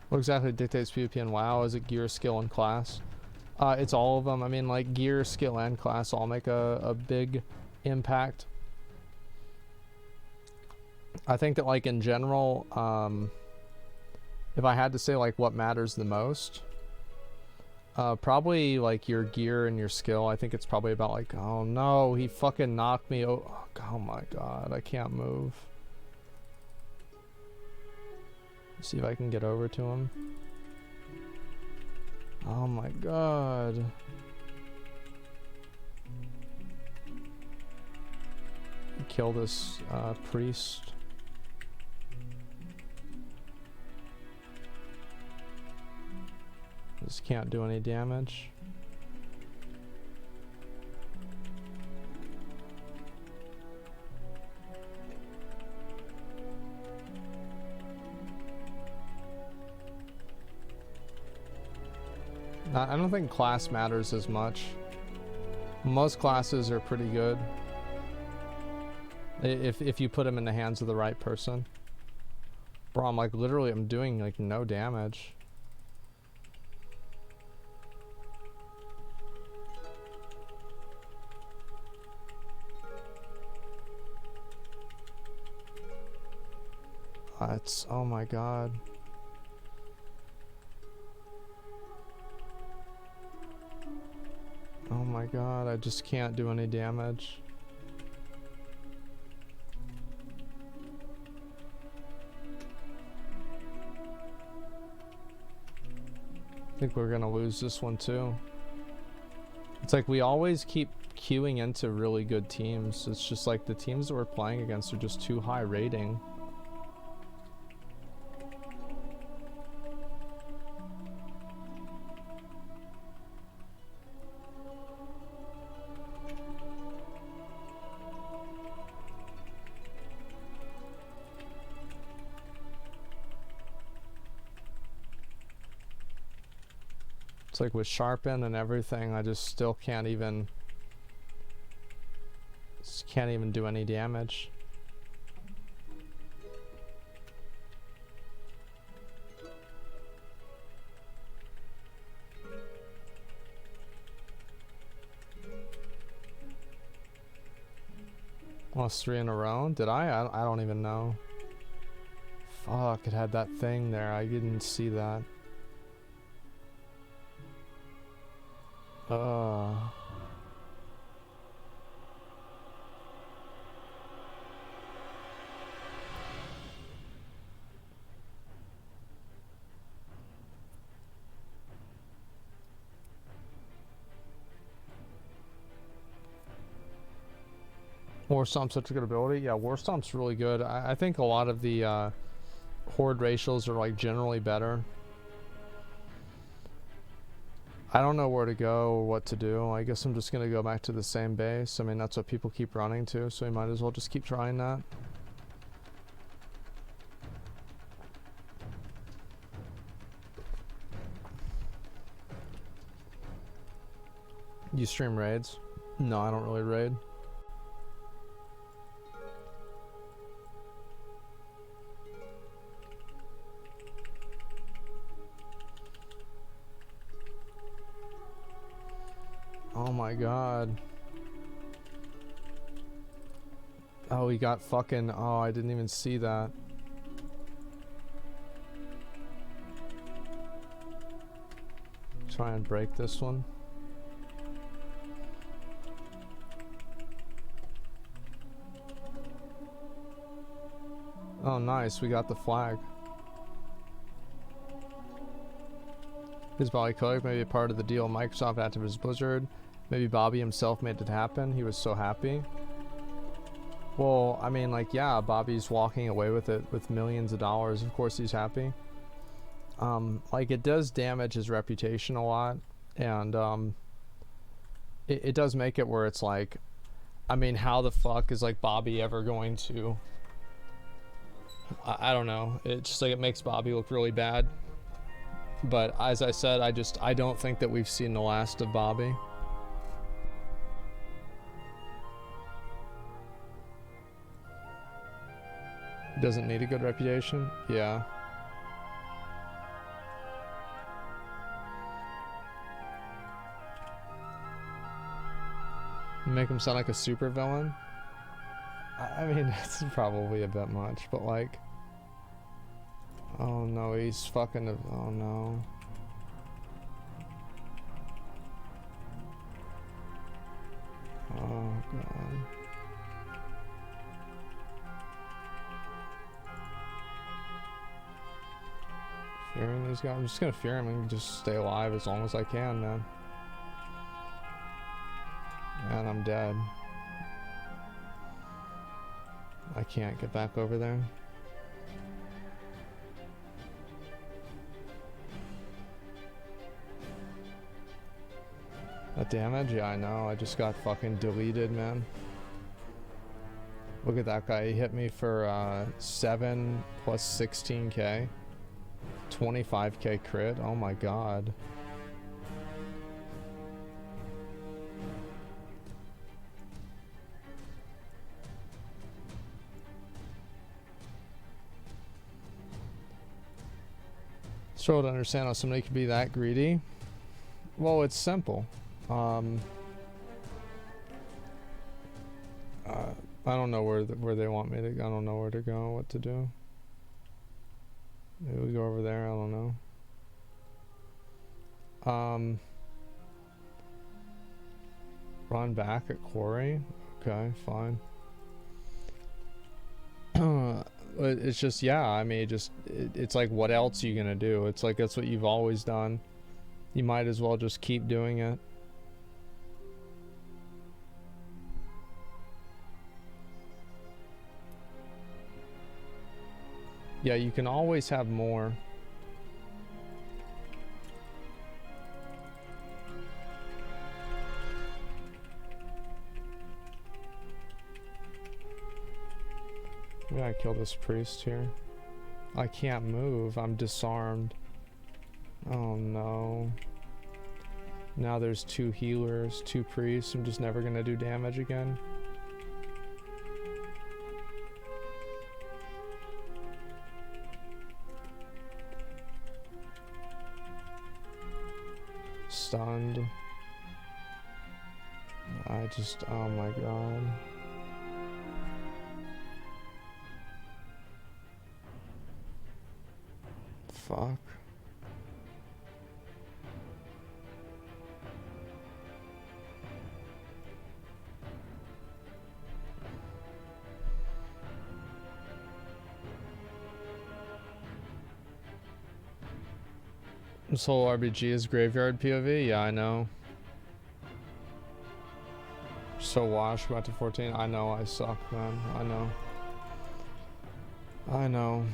What exactly dictates PvP in WoW? Is it gear, skill, and class? It's all of them. I mean, like, gear, skill, and class all make a big impact. I think that, like, in general, if I had to say, like, what matters the most, probably, like, your gear and your skill. I think it's probably about, like, oh no, he fucking knocked me. Oh my god, I can't move. Let's see if I can get over to him. Oh my god. Kill this priest. Just can't do any damage. I don't think class matters as much. Most classes are pretty good if you put them in the hands of the right person. Bro, I'm like literally I'm doing like no damage. It's oh my god. Oh my god, I just can't do any damage. I think we're gonna lose this one too. It's like we always keep queuing into really good teams. It's just like the teams that we're playing against are just too high rating. It's like with sharpen and everything, I just still can't even do any damage. Lost 3 in a row? Did I? I don't even know. Fuck, it had that thing there. I didn't see that. War Stomp's such a good ability. Yeah, War Stomp's really good. I think a lot of the horde racials are like generally better. I don't know where to go or what to do. I guess I'm just gonna go back to the same base. I mean, that's what people keep running to, so we might as well just keep trying that. You stream raids? No, I don't really raid. my god. Oh, he got fucking... Oh, I didn't even see that. Try and break this one. Oh, nice. We got the flag. His body codec may be a part of the deal. Microsoft activist Blizzard. Maybe Bobby himself made it happen. He was so happy. Well, I mean, like, yeah, Bobby's walking away with it with millions of dollars. Of course he's happy. Like, it does damage his reputation a lot. And, it does make it where it's like, I mean, how the fuck is, like, Bobby ever going to... I don't know. It's just like it makes Bobby look really bad. But as I said, I don't think that we've seen the last of Bobby. Doesn't need a good reputation? Yeah. Make him sound like a super villain? I mean, it's probably a bit much, but like... Oh no, he's fucking... Oh no. Oh god. Fearing these guys? I'm just gonna fear him and just stay alive as long as I can, man. And I'm dead. I can't get back over there. That damage? Yeah, I know. I just got fucking deleted, man. Look at that guy. He hit me for 7 plus 16k. 25k crit. Oh my god. Struggle to understand how somebody could be that greedy. Well, it's simple. I don't know where they want me to. I don't know where to go. What to do? Maybe we go over there. I don't know. Run back at quarry. Okay, fine. It's just, yeah. I mean, it's like, what else are you gonna do? It's like that's what you've always done. You might as well just keep doing it. Yeah, you can always have more. Maybe I kill this priest here. I can't move. I'm disarmed. Oh no. Now there's 2 healers, 2 priests. I'm just never gonna do damage again. Stunned. Oh my god. Fuck. This whole RBG is graveyard POV? Yeah, I know. So washed, about to 14. I know I suck, man. I know. I know.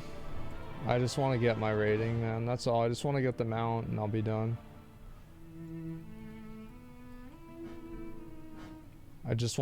I just want to get my rating, man. That's all. I just want to get the mount and I'll be done. I just want